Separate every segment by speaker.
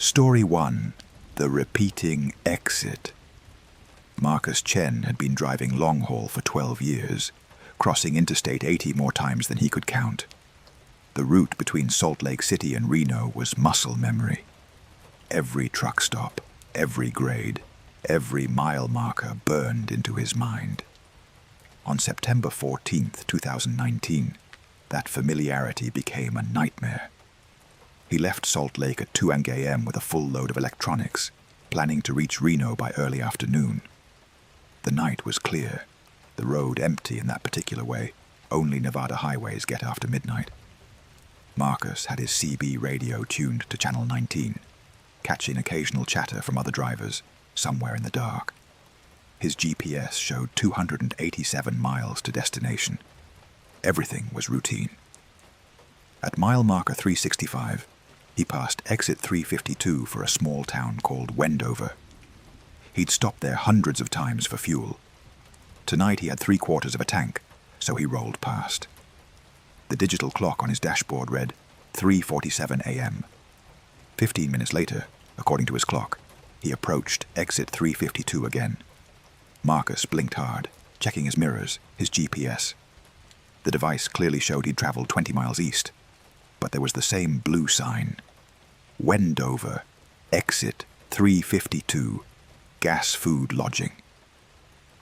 Speaker 1: Story 1. The Repeating Exit. Marcus Chen had been driving long haul for 12 years, crossing Interstate 80 more times than he could count. The route between Salt Lake City and Reno was muscle memory. Every truck stop, every grade, every mile marker burned into his mind. On September 14th, 2019, that familiarity became a nightmare. He left Salt Lake at 2 a.m. with a full load of electronics, planning to reach Reno by early afternoon. The night was clear, the road empty in that particular way. Only Nevada highways get after midnight. Marcus had his CB radio tuned to channel 19, catching occasional chatter from other drivers, somewhere in the dark. His GPS showed 287 miles to destination. Everything was routine. At mile marker 365, he passed exit 352 for a small town called Wendover. He'd stopped there hundreds of times for fuel. Tonight he had 3/4 of a tank, so he rolled past. The digital clock on his dashboard read 3:47 a.m. 15 minutes later, according to his clock, he approached exit 352 again. Marcus blinked hard, checking his mirrors, his GPS. The device clearly showed he'd traveled 20 miles east, but there was the same blue sign. Wendover, exit 352, gas food lodging.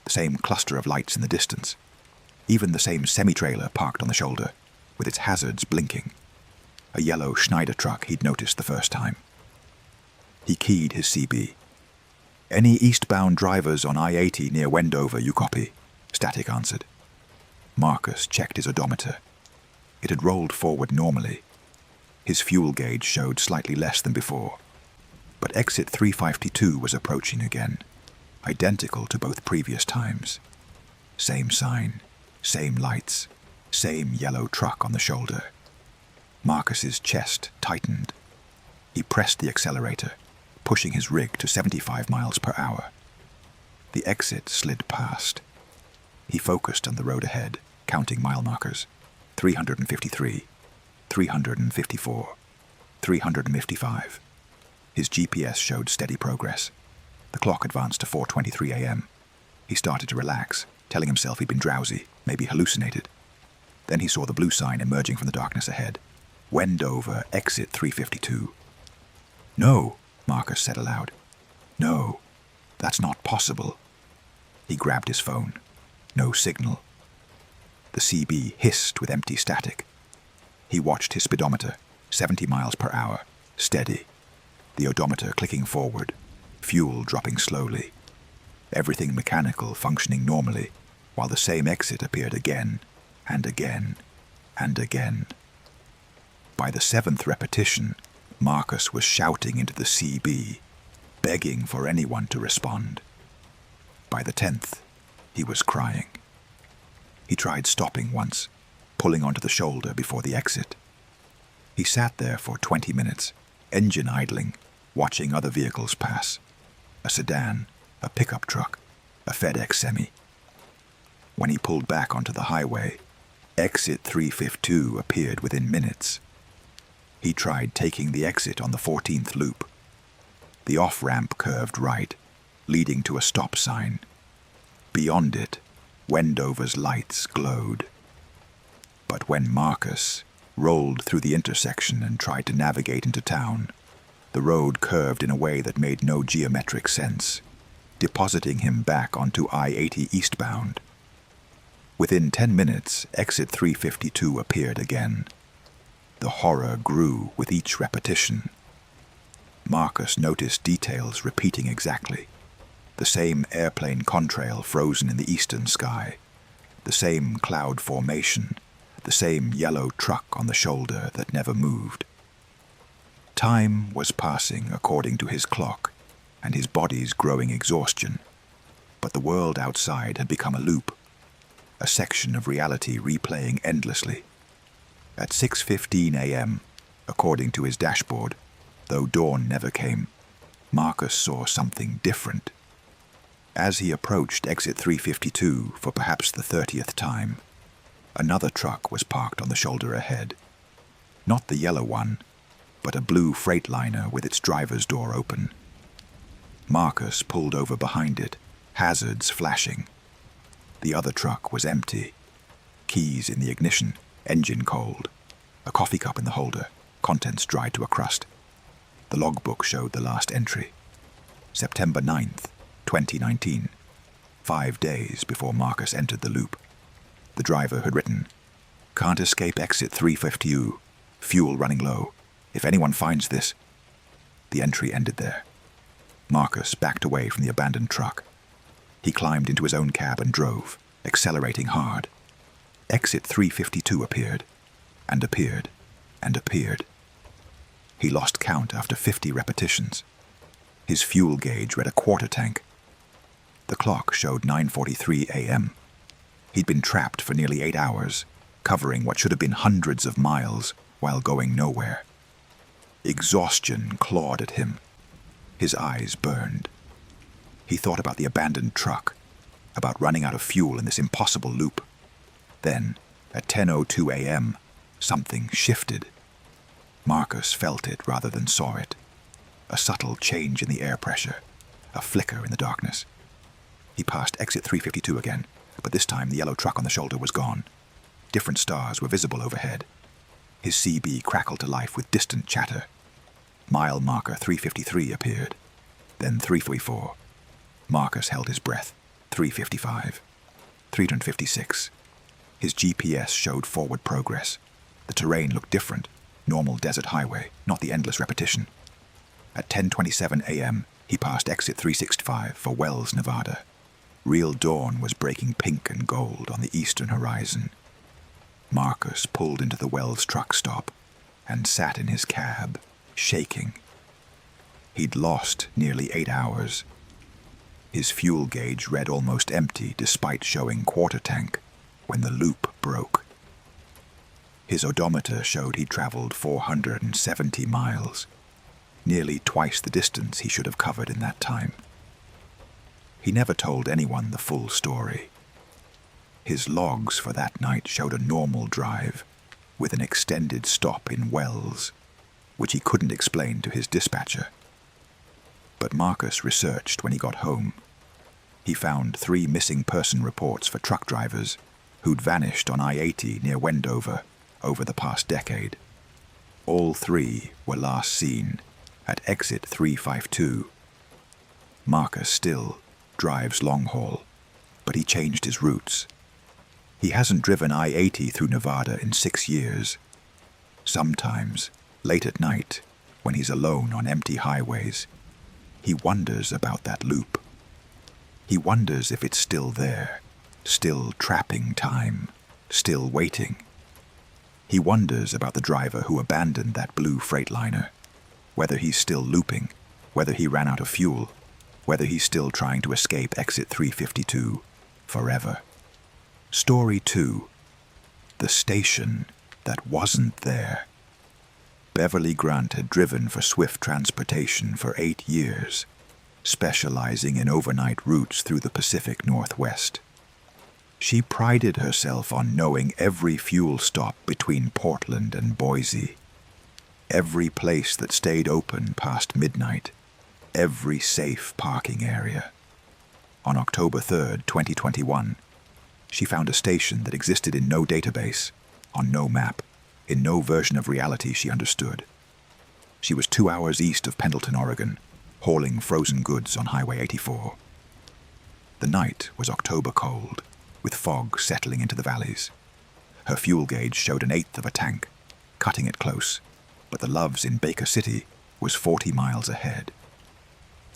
Speaker 1: The same cluster of lights in the distance. Even the same semi-trailer parked on the shoulder, with its hazards blinking. A yellow Schneider truck he'd noticed the first time. He keyed his CB. "Any eastbound drivers on I-80 near Wendover, you copy?" Static answered. Marcus checked his odometer. It had rolled forward normally. His fuel gauge showed slightly less than before. But exit 352 was approaching again, identical to both previous times. Same sign, same lights, same yellow truck on the shoulder. Marcus's chest tightened. He pressed the accelerator, pushing his rig to 75 miles per hour. The exit slid past. He focused on the road ahead, counting mile markers. 353, 354, 355. His GPS showed steady progress. The clock advanced to 4:23 a.m. He started to relax, telling himself he'd been drowsy, maybe hallucinated. Then he saw the blue sign emerging from the darkness ahead. Wendover, exit 352. "No," Marcus said aloud. "No, that's not possible." He grabbed his phone. No signal. The CB hissed with empty static. He watched his speedometer, 70 miles per hour, steady. The odometer clicking forward, fuel dropping slowly. Everything mechanical functioning normally, while the same exit appeared again, and again, and again. By the 7th repetition, Marcus was shouting into the CB, begging for anyone to respond. By the 10th, he was crying. He tried stopping once, pulling onto the shoulder before the exit. He sat there for 20 minutes, engine idling, watching other vehicles pass. A sedan, a pickup truck, a FedEx semi. When he pulled back onto the highway, exit 352 appeared within minutes. He tried taking the exit on the 14th loop. The off-ramp curved right, leading to a stop sign. Beyond it, Wendover's lights glowed. But when Marcus rolled through the intersection and tried to navigate into town, the road curved in a way that made no geometric sense, depositing him back onto I-80 eastbound. Within 10 minutes, exit 352 appeared again. The horror grew with each repetition. Marcus noticed details repeating exactly. The same airplane contrail frozen in the eastern sky, the same cloud formation, the same yellow truck on the shoulder that never moved. Time was passing according to his clock, and his body's growing exhaustion, but the world outside had become a loop, a section of reality replaying endlessly. At 6:15 a.m., according to his dashboard, though dawn never came, Marcus saw something different. As he approached exit 352 for perhaps the 30th time, another truck was parked on the shoulder ahead. Not the yellow one, but a blue freightliner with its driver's door open. Marcus pulled over behind it, hazards flashing. The other truck was empty. Keys in the ignition, engine cold. A coffee cup in the holder, contents dried to a crust. The logbook showed the last entry. September 9th, 2019. 5 days before Marcus entered the loop. The driver had written, "Can't escape exit 350U. Fuel running low. If anyone finds this..." The entry ended there. Marcus backed away from the abandoned truck. He climbed into his own cab and drove, accelerating hard. Exit 352 appeared, and appeared, and appeared. He lost count after 50 repetitions. His fuel gauge read a quarter tank. The clock showed 9:43 a.m. He'd been trapped for nearly 8 hours, covering what should have been hundreds of miles while going nowhere. Exhaustion clawed at him. His eyes burned. He thought about the abandoned truck, about running out of fuel in this impossible loop. Then, at 10:02 a.m., something shifted. Marcus felt it rather than saw it. A subtle change in the air pressure, a flicker in the darkness. He passed exit 352 again, but this time the yellow truck on the shoulder was gone. Different stars were visible overhead. His CB crackled to life with distant chatter. Mile marker 353 appeared, then 344. Marcus held his breath. 355. 356. His GPS showed forward progress. The terrain looked different. Normal desert highway, not the endless repetition. At 10:27 a.m., he passed exit 365 for Wells, Nevada. Real dawn was breaking pink and gold on the eastern horizon. Marcus pulled into the Wells truck stop and sat in his cab, shaking. He'd lost nearly 8 hours. His fuel gauge read almost empty despite showing quarter tank when the loop broke. His odometer showed he'd traveled 470 miles, nearly twice the distance he should have covered in that time. He never told anyone the full story. His logs for that night showed a normal drive, with an extended stop in Wells, which he couldn't explain to his dispatcher. But Marcus researched when he got home. He found 3 missing person reports for truck drivers who'd vanished on I-80 near Wendover over the past decade. All 3 were last seen at exit 352. Marcus still drives long haul, but he changed his routes. He hasn't driven I-80 through Nevada in 6 years. Sometimes, late at night, when he's alone on empty highways, he wonders about that loop. He wonders if it's still there, still trapping time, still waiting. He wonders about the driver who abandoned that blue freightliner, whether he's still looping, whether he ran out of fuel, whether he's still trying to escape exit 352 forever. Story 2. The station that wasn't there. Beverly Grant had driven for Swift Transportation for 8 years, specializing in overnight routes through the Pacific Northwest. She prided herself on knowing every fuel stop between Portland and Boise, every place that stayed open past midnight, every safe parking area. On October 3rd, 2021, she found a station that existed in no database, on no map, in no version of reality she understood. She was 2 hours east of Pendleton, Oregon, hauling frozen goods on Highway 84. The night was October cold, with fog settling into the valleys. Her fuel gauge showed 1/8 of a tank, cutting it close, but the Loves in Baker City was 40 miles ahead.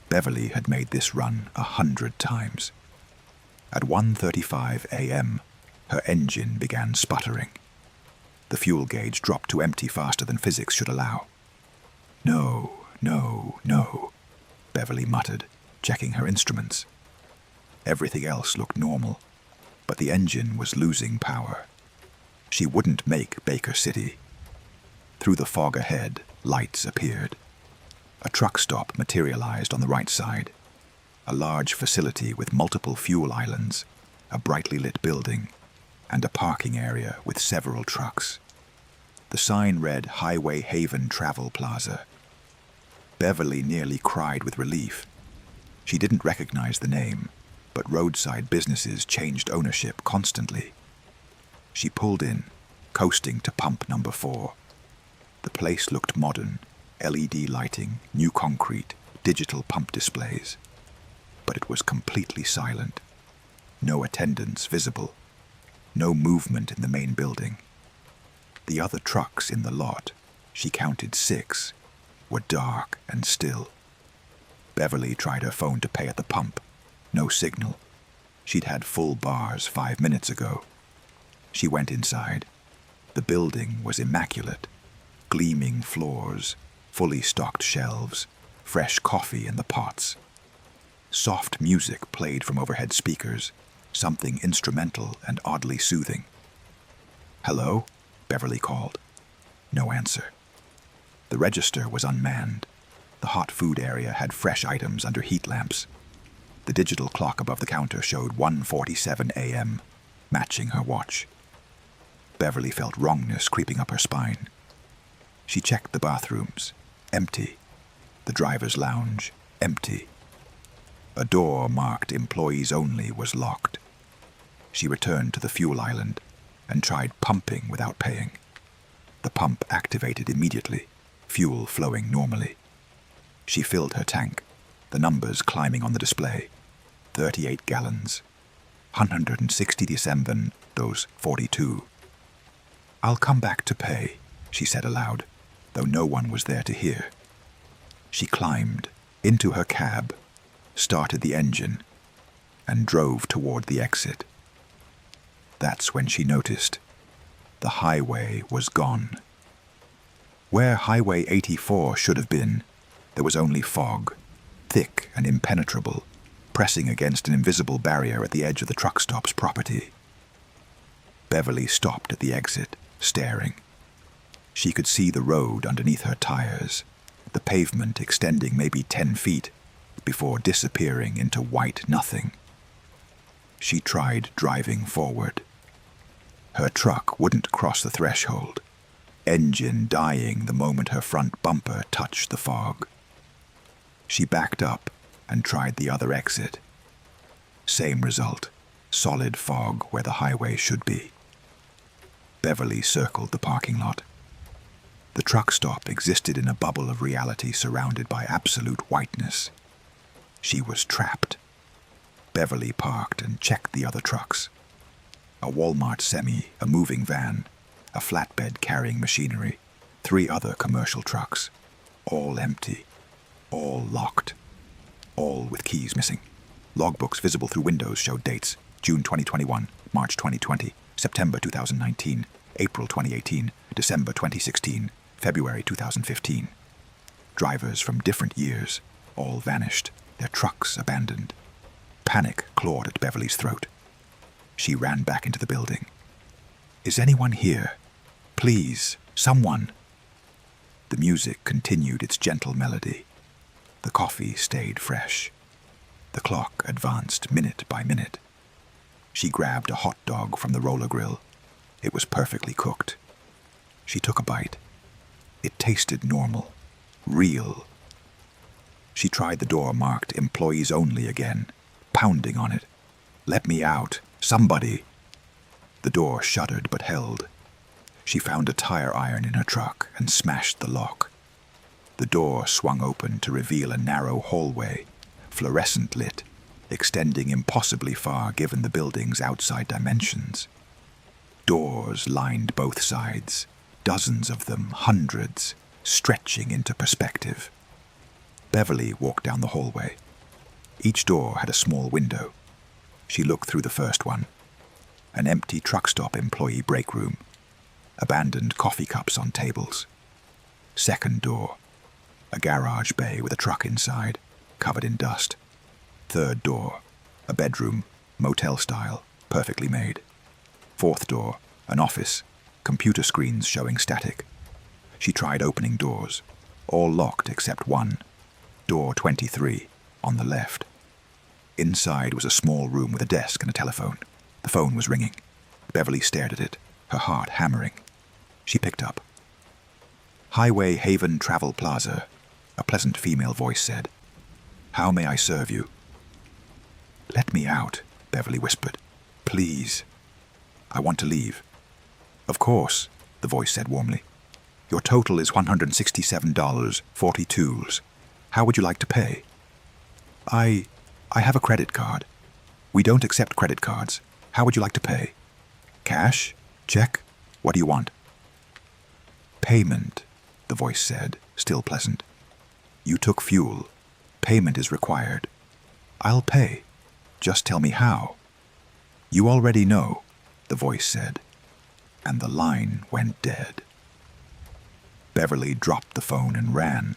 Speaker 1: Beverly had made this run 100 times. At 1:35 a.m., her engine began sputtering. The fuel gauge dropped to empty faster than physics should allow. "No, no, no," Beverly muttered, checking her instruments. Everything else looked normal, but the engine was losing power. She wouldn't make Baker City. Through the fog ahead, lights appeared. A truck stop materialized on the right side. A large facility with multiple fuel islands, a brightly lit building, and a parking area with several trucks. The sign read Highway Haven Travel Plaza. Beverly nearly cried with relief. She didn't recognize the name, but roadside businesses changed ownership constantly. She pulled in, coasting to pump number 4. The place looked modern, LED lighting, new concrete, digital pump displays. But it was completely silent. No attendants visible. No movement in the main building. The other trucks in the lot, she counted 6, were dark and still. Beverly tried her phone to pay at the pump. No signal. She'd had full bars 5 minutes ago. She went inside. The building was immaculate. Gleaming floors, fully stocked shelves, fresh coffee in the pots. Soft music played from overhead speakers, something instrumental and oddly soothing. "Hello?" Beverly called. No answer. The register was unmanned. The hot food area had fresh items under heat lamps. The digital clock above the counter showed 1:47 a.m., matching her watch. Beverly felt wrongness creeping up her spine. She checked the bathrooms. Empty. The driver's lounge. Empty. A door marked Employees Only was locked. She returned to the fuel island and tried pumping without paying. The pump activated immediately, fuel flowing normally. She filled her tank, the numbers climbing on the display. 38 gallons. 160 those 42. "I'll come back to pay," she said aloud, though no one was there to hear. She climbed into her cab, started the engine, and drove toward the exit. That's when she noticed the highway was gone. Where Highway 84 should have been, there was only fog, thick and impenetrable, pressing against an invisible barrier at the edge of the truck stop's property. Beverly stopped at the exit, staring. She could see the road underneath her tires, the pavement extending maybe 10 feet before disappearing into white nothing. She tried driving forward. Her truck wouldn't cross the threshold, engine dying the moment her front bumper touched the fog. She backed up and tried the other exit. Same result, solid fog where the highway should be. Beverly circled the parking lot. The truck stop existed in a bubble of reality surrounded by absolute whiteness. She was trapped. Beverly parked and checked the other trucks. A Walmart semi, a moving van, a flatbed carrying machinery, 3 other commercial trucks, all empty, all locked, all with keys missing. Logbooks visible through windows showed dates: June 2021, March 2020, September 2019, April 2018, December 2016, February 2015. Drivers from different years, all vanished, their trucks abandoned. Panic clawed at Beverly's throat. She ran back into the building. "Is anyone here? Please, someone." The music continued its gentle melody. The coffee stayed fresh. The clock advanced minute by minute. She grabbed a hot dog from the roller grill. It was perfectly cooked. She took a bite. It tasted normal, real. She tried the door marked Employees Only again, pounding on it. "Let me out, somebody." The door shuddered but held. She found a tire iron in her truck and smashed the lock. The door swung open to reveal a narrow hallway, fluorescent lit, extending impossibly far given the building's outside dimensions. Doors lined both sides, dozens of them, hundreds, stretching into perspective. Beverly walked down the hallway. Each door had a small window. She looked through the first one. An empty truck stop employee break room. Abandoned coffee cups on tables. Second door. A garage bay with a truck inside, covered in dust. Third door. A bedroom, motel style, perfectly made. Fourth door. An office, computer screens showing static. She tried opening doors, all locked except one. Door 23, on the left. Inside was a small room with a desk and a telephone. The phone was ringing. Beverly stared at it, her heart hammering. She picked up. Highway Haven Travel Plaza, a pleasant female voice said. How may I serve you? Let me out, Beverly whispered. Please. I want to leave. Of course, the voice said warmly. Your total is $167.42. How would you like to pay? I have a credit card. We don't accept credit cards. How would you like to pay? Cash? Check? What do you want? Payment, the voice said, still pleasant. You took fuel. Payment is required. I'll pay. Just tell me how. You already know, the voice said, and the line went dead. Beverly dropped the phone and ran,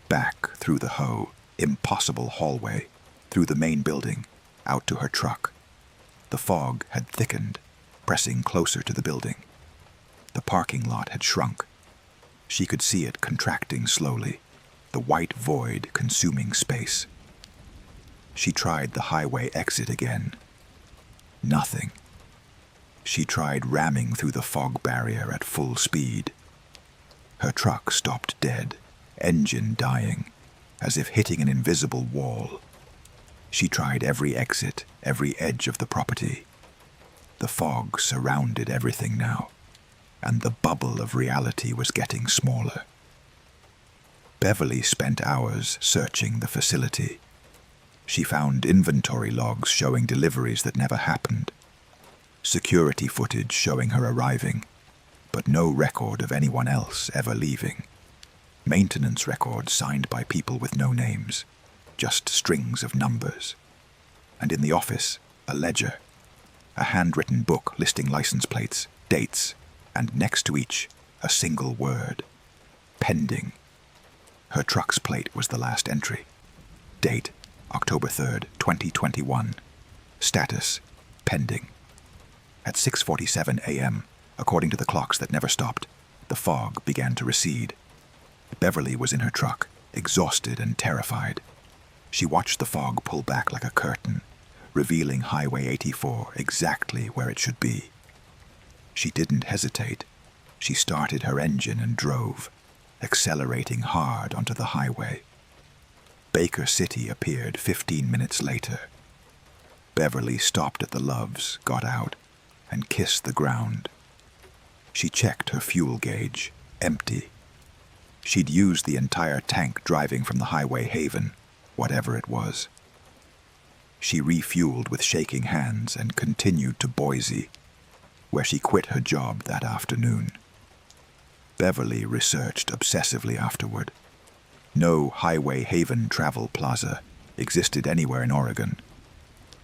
Speaker 1: back through the impossible hallway, through the main building, out to her truck. The fog had thickened, pressing closer to the building. The parking lot had shrunk. She could see it contracting slowly, the white void consuming space. She tried the highway exit again. Nothing. She tried ramming through the fog barrier at full speed. Her truck stopped dead, engine dying, as if hitting an invisible wall. She tried every exit, every edge of the property. The fog surrounded everything now, and the bubble of reality was getting smaller. Beverly spent hours searching the facility. She found inventory logs showing deliveries that never happened, security footage showing her arriving, but no record of anyone else ever leaving. Maintenance records signed by people with no names, just strings of numbers. And in the office, a ledger, a handwritten book listing license plates, dates, and next to each, a single word, pending. Her truck's plate was the last entry. Date, October 3rd, 2021. Status, pending. At 6:47 a.m., according to the clocks that never stopped, the fog began to recede. Beverly was in her truck, exhausted and terrified. She watched the fog pull back like a curtain, revealing Highway 84 exactly where it should be. She didn't hesitate. She started her engine and drove, accelerating hard onto the highway. Baker City appeared 15 minutes later. Beverly stopped at the Loves, got out, and kissed the ground. She checked her fuel gauge, empty. She'd used the entire tank driving from the Highway Haven, whatever it was. She refueled with shaking hands and continued to Boise, where she quit her job that afternoon. Beverly researched obsessively afterward. No Highway Haven Travel Plaza existed anywhere in Oregon.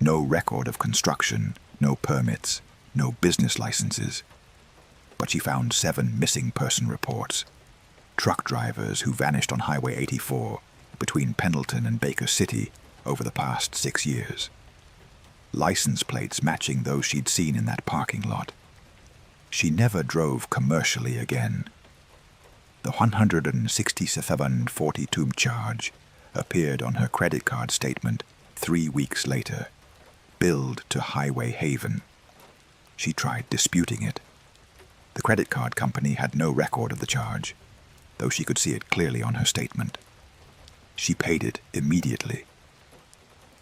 Speaker 1: No record of construction, no permits, no business licenses. But she found 7 missing person reports. Truck drivers who vanished on Highway 84 between Pendleton and Baker City over the past 6 years. License plates matching those she'd seen in that parking lot. She never drove commercially again. The $167.42 charge appeared on her credit card statement 3 weeks later, billed to Highway Haven. She tried disputing it. The credit card company had no record of the charge, though she could see it clearly on her statement. She paid it immediately.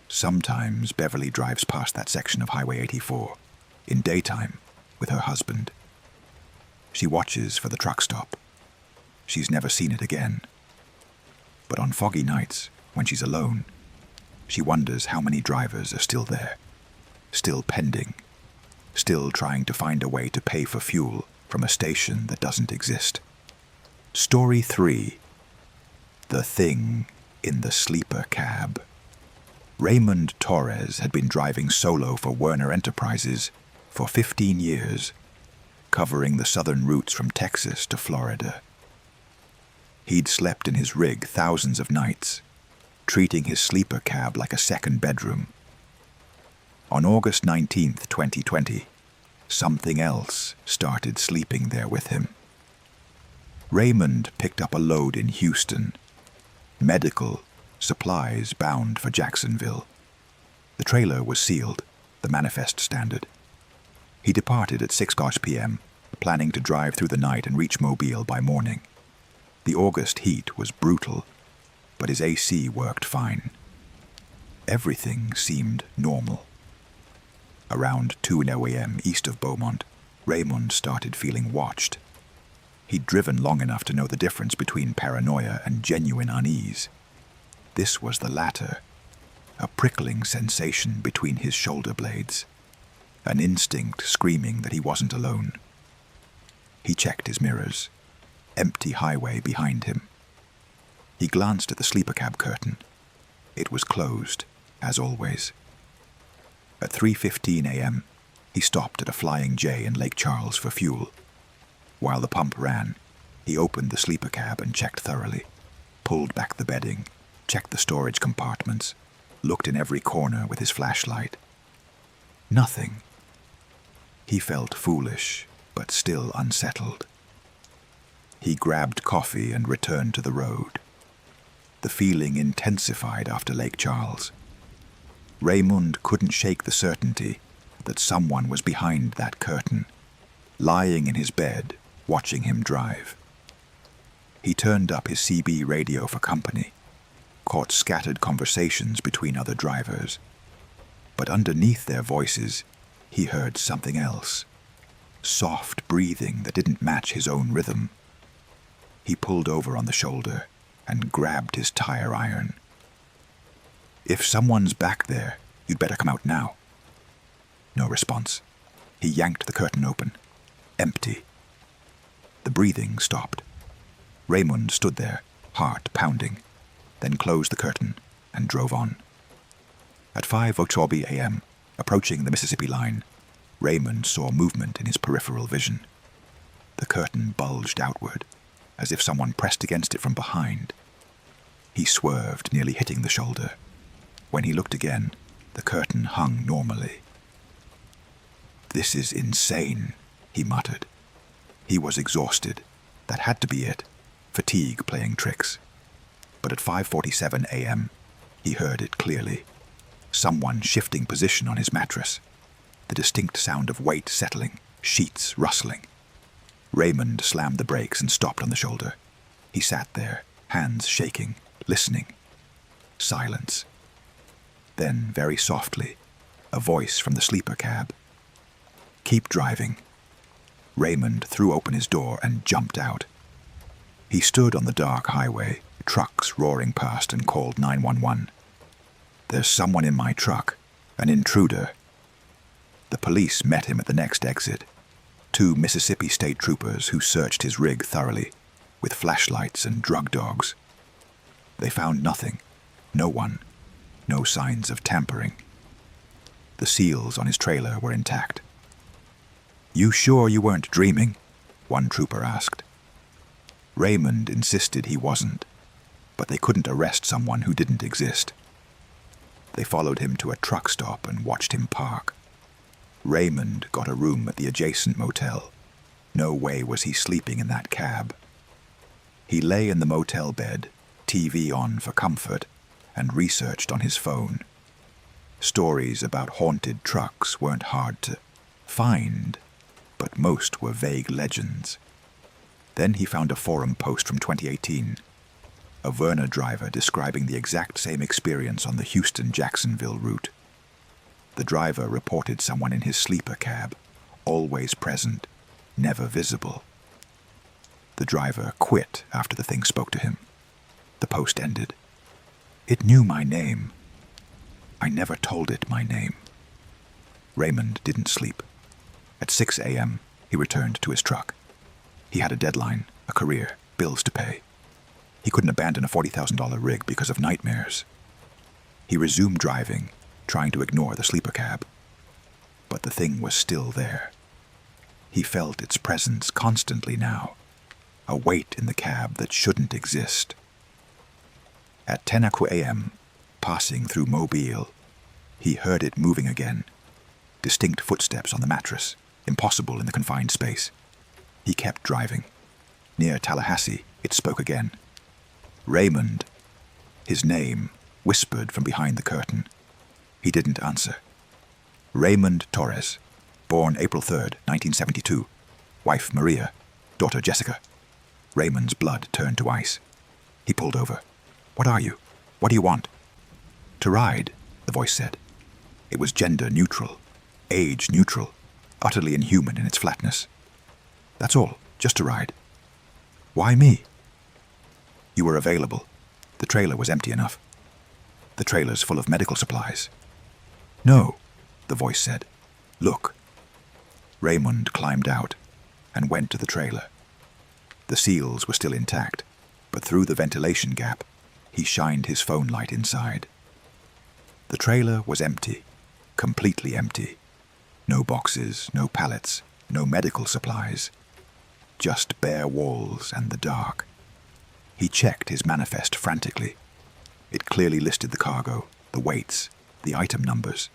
Speaker 1: Sometimes Beverly drives past that section of Highway 84, in daytime, with her husband. She watches for the truck stop. She's never seen it again. But on foggy nights, when she's alone, she wonders how many drivers are still there, still pending, still trying to find a way to pay for fuel from a station that doesn't exist. Story 3. The Thing in the Sleeper Cab. Raymond Torres had been driving solo for Werner Enterprises for 15 years, covering the southern routes from Texas to Florida. He'd slept in his rig thousands of nights, treating his sleeper cab like a second bedroom. On August 19th, 2020, something else started sleeping there with him. Raymond picked up a load in Houston, medical supplies bound for Jacksonville. The trailer was sealed, the manifest standard. He departed at 6 p.m., planning to drive through the night and reach Mobile by morning. The August heat was brutal, but his AC worked fine. Everything seemed normal. Around 2:00 a.m. east of Beaumont, Raymond started feeling watched. He'd driven long enough to know the difference between paranoia and genuine unease. This was the latter, a prickling sensation between his shoulder blades, an instinct screaming that he wasn't alone. He checked his mirrors. Empty highway behind him. He glanced at the sleeper cab curtain. It was closed, as always. At 3:15 a.m., he stopped at a Flying J in Lake Charles for fuel. While the pump ran, he opened the sleeper cab and checked thoroughly, pulled back the bedding, checked the storage compartments, looked in every corner with his flashlight. Nothing. He felt foolish, but still unsettled. He grabbed coffee and returned to the road. The feeling intensified after Lake Charles. Raymond couldn't shake the certainty that someone was behind that curtain, lying in his bed, watching him drive. He turned up his CB radio for company, caught scattered conversations between other drivers. But underneath their voices, he heard something else. Soft breathing that didn't match his own rhythm. He pulled over on the shoulder and grabbed his tire iron. "If someone's back there, you'd better come out now." No response. He yanked the curtain open. Empty. The breathing stopped. Raymond stood there, heart pounding, then closed the curtain and drove on. At 5:00 a.m., approaching the Mississippi line, Raymond saw movement in his peripheral vision. The curtain bulged outward, as if someone pressed against it from behind. He swerved, nearly hitting the shoulder. When he looked again, the curtain hung normally. "This is insane," he muttered. He was exhausted. That had to be it. Fatigue playing tricks. But at 5:47 a.m., he heard it clearly. Someone shifting position on his mattress. The distinct sound of weight settling, sheets rustling. Raymond slammed the brakes and stopped on the shoulder. He sat there, hands shaking, listening. Silence. Then, very softly, a voice from the sleeper cab. "Keep driving." Raymond threw open his door and jumped out. He stood on the dark highway, trucks roaring past, and called 911. "There's someone in my truck, an intruder." The police met him at the next exit. 2 Mississippi state troopers who searched his rig thoroughly, with flashlights and drug dogs. They found nothing, no one, no signs of tampering. The seals on his trailer were intact. "You sure you weren't dreaming?" one trooper asked. Raymond insisted he wasn't, but they couldn't arrest someone who didn't exist. They followed him to a truck stop and watched him park. Raymond got a room at the adjacent motel. No way was he sleeping in that cab. He lay in the motel bed, TV on for comfort, and researched on his phone. Stories about haunted trucks weren't hard to find, but most were vague legends. Then he found a forum post from 2018. A Verna driver describing the exact same experience on the Houston-Jacksonville route. The driver reported someone in his sleeper cab, always present, never visible. The driver quit after the thing spoke to him. The post ended. "It knew my name. I never told it my name." Raymond didn't sleep. At 6 a.m., he returned to his truck. He had a deadline, a career, bills to pay. He couldn't abandon a $40,000 rig because of nightmares. He resumed driving, trying to ignore the sleeper cab. But the thing was still there. He felt its presence constantly now, a weight in the cab that shouldn't exist. At 10 a.m., passing through Mobile, he heard it moving again. Distinct footsteps on the mattress, impossible in the confined space. He kept driving. Near Tallahassee, it spoke again. Raymond, his name, whispered from behind the curtain. He didn't answer. Raymond Torres, born April 3rd, 1972. Wife Maria, daughter Jessica. Raymond's blood turned to ice. He pulled over. "What are you? What do you want?" "To ride," the voice said. It was gender neutral, age neutral, utterly inhuman in its flatness. "That's all, just to ride." "Why me?" "You were available. The trailer was empty enough." "The trailer's full of medical supplies." "No," the voice said. "Look." Raymond climbed out and went to the trailer. The seals were still intact, but through the ventilation gap, he shined his phone light inside. The trailer was empty, completely empty. No boxes, no pallets, no medical supplies. Just bare walls and the dark. He checked his manifest frantically. It clearly listed the cargo, the weights, the item numbers.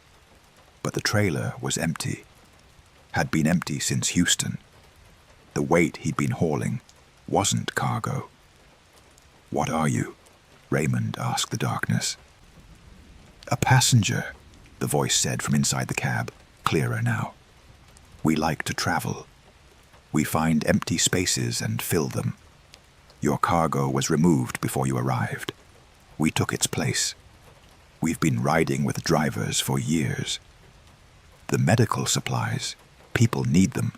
Speaker 1: But the trailer was empty. Had been empty since Houston. The weight he'd been hauling wasn't cargo. "What are you?" Raymond asked the darkness. "A passenger," the voice said from inside the cab, clearer now. "We like to travel. We find empty spaces and fill them. Your cargo was removed before you arrived. We took its place. We've been riding with drivers for years. The medical supplies, people need them.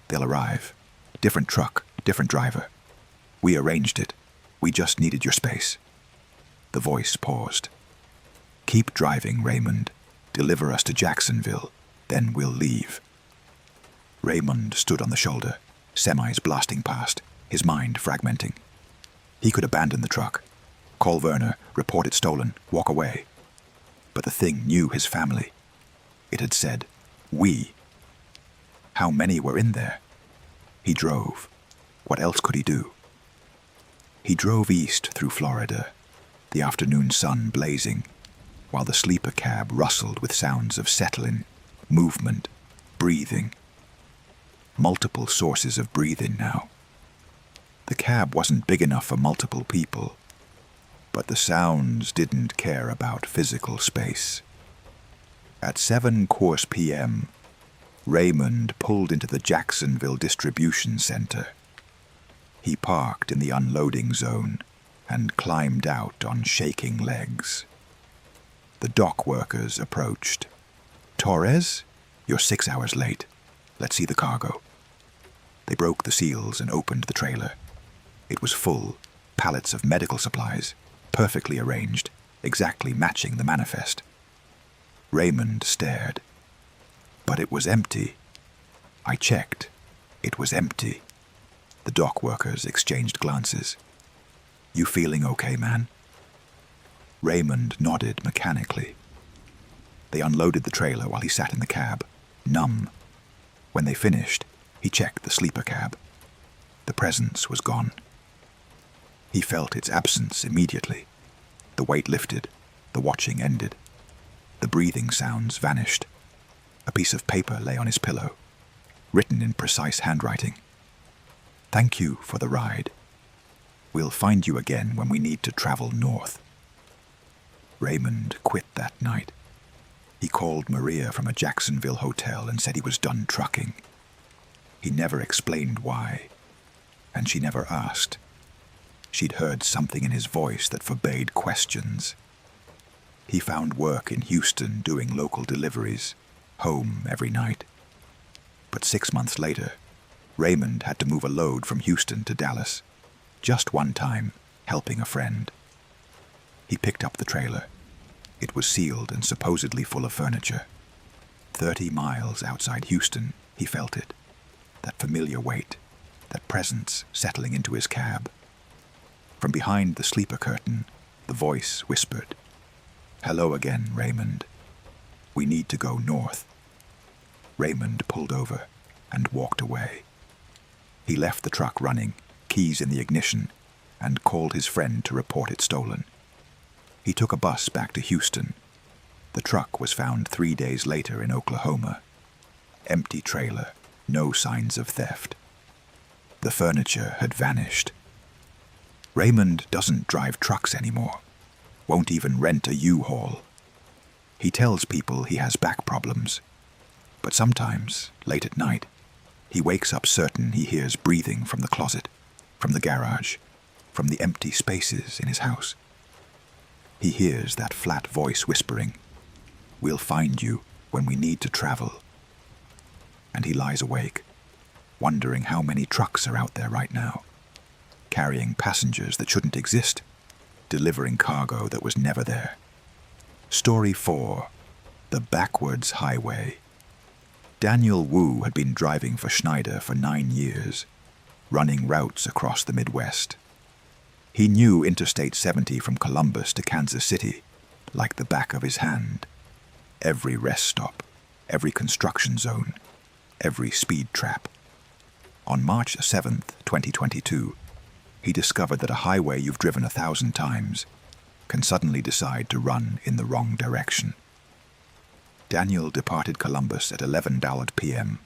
Speaker 1: They'll arrive. Different truck, different driver. We arranged it. We just needed your space." The voice paused. "Keep driving, Raymond. Deliver us to Jacksonville. Then we'll leave." Raymond stood on the shoulder, semis blasting past, his mind fragmenting. He could abandon the truck, call Werner, report it stolen, walk away. But the thing knew his family. It had said, "We." How many were in there? He drove. What else could he do? He drove east through Florida, the afternoon sun blazing, while the sleeper cab rustled with sounds of settling, movement, breathing. Multiple sources of breathing now. The cab wasn't big enough for multiple people, but the sounds didn't care about physical space. At 7:15 p.m., Raymond pulled into the Jacksonville distribution center. He parked in the unloading zone and climbed out on shaking legs. The dock workers approached. "Torres, you're 6 hours late. Let's see the cargo." They broke the seals and opened the trailer. It was full, pallets of medical supplies, perfectly arranged, exactly matching the manifest. Raymond stared. But it was empty. I checked. It was empty. The dock workers exchanged glances. "You feeling okay, man?" Raymond nodded mechanically. They unloaded the trailer while he sat in the cab, numb. When they finished, he checked the sleeper cab. The presence was gone. He felt its absence immediately. The weight lifted. The watching ended. The breathing sounds vanished. A piece of paper lay on his pillow, written in precise handwriting. "Thank you for the ride. We'll find you again when we need to travel north." Raymond quit that night. He called Maria from a Jacksonville hotel and said he was done trucking. He never explained why, and she never asked. She'd heard something in his voice that forbade questions. He found work in Houston doing local deliveries, home every night. But 6 months later, Raymond had to move a load from Houston to Dallas, just one time, helping a friend. He picked up the trailer. It was sealed and supposedly full of furniture. 30 miles outside Houston, he felt it. That familiar weight, that presence settling into his cab. From behind the sleeper curtain, the voice whispered, "Hello again, Raymond. We need to go north." Raymond pulled over and walked away. He left the truck running, keys in the ignition, and called his friend to report it stolen. He took a bus back to Houston. The truck was found 3 days later in Oklahoma. Empty trailer, no signs of theft. The furniture had vanished. Raymond doesn't drive trucks anymore, won't even rent a U-Haul. He tells people he has back problems, but sometimes, late at night, he wakes up certain he hears breathing from the closet, from the garage, from the empty spaces in his house. He hears that flat voice whispering, "We'll find you when we need to travel." And he lies awake, wondering how many trucks are out there right now, carrying passengers that shouldn't exist, delivering cargo that was never there. Story 4. The Backwards Highway. Daniel Wu had been driving for Schneider for 9 years, running routes across the Midwest. He knew Interstate 70 from Columbus to Kansas City like the back of his hand. Every rest stop, every construction zone, every speed trap. On March 7th, 2022, he discovered that a highway you've driven 1,000 times can suddenly decide to run in the wrong direction. Daniel departed Columbus at 11 p.m.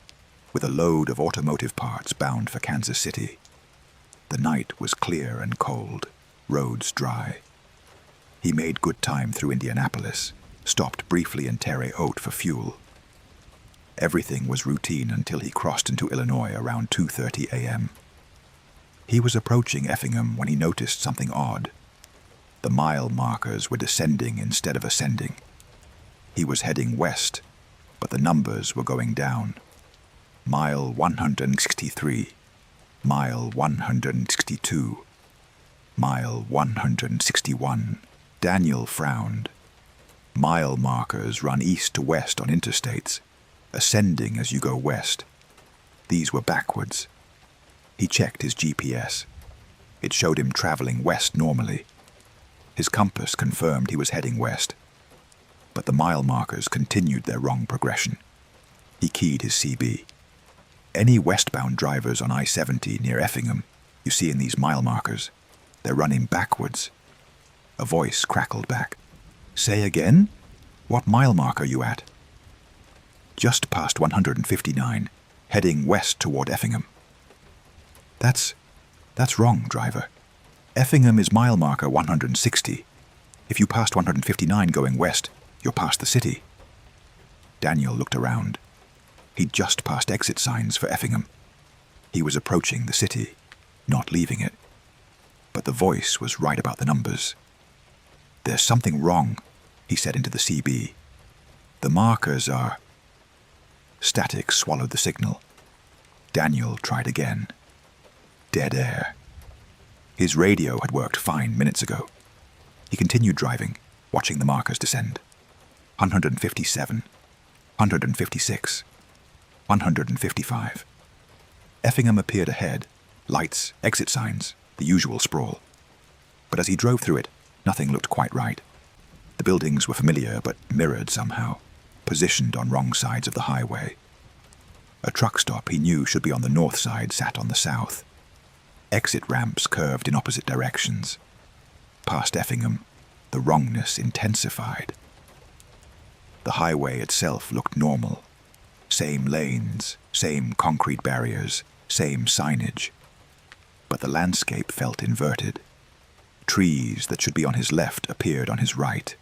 Speaker 1: with a load of automotive parts bound for Kansas City. The night was clear and cold, roads dry. He made good time through Indianapolis, stopped briefly in Terre Haute for fuel. Everything was routine until he crossed into Illinois around 2:30 a.m. He was approaching Effingham when he noticed something odd. The mile markers were descending instead of ascending. He was heading west, but the numbers were going down. Mile 163, mile 162, mile 161. Daniel frowned. Mile markers run east to west on interstates, ascending as you go west. These were backwards. He checked his GPS. It showed him traveling west normally. His compass confirmed he was heading west, but the mile markers continued their wrong progression. He keyed his CB. Any westbound drivers on I-70 near Effingham you see in these mile markers, they're running backwards. A voice crackled back. "Say again? What mile mark are you at?" "Just past 159, heading west toward Effingham." That's wrong, driver. Effingham is mile marker 160. If you passed 159 going west, you're past the city." Daniel looked around. He'd just passed exit signs for Effingham. He was approaching the city, not leaving it. But the voice was right about the numbers. "There's something wrong," he said into the CB. "The markers are..." Static swallowed the signal. Daniel tried again. Dead air. His radio had worked fine minutes ago. He continued driving, watching the markers descend. 157, 156, 155. Effingham appeared ahead. Lights, exit signs, the usual sprawl. But as he drove through it, nothing looked quite right. The buildings were familiar but mirrored somehow, positioned on wrong sides of the highway. A truck stop he knew should be on the north side sat on the south. Exit ramps curved in opposite directions. Past Effingham, the wrongness intensified. The highway itself looked normal. Same lanes, same concrete barriers, same signage. But the landscape felt inverted. Trees that should be on his left appeared on his right.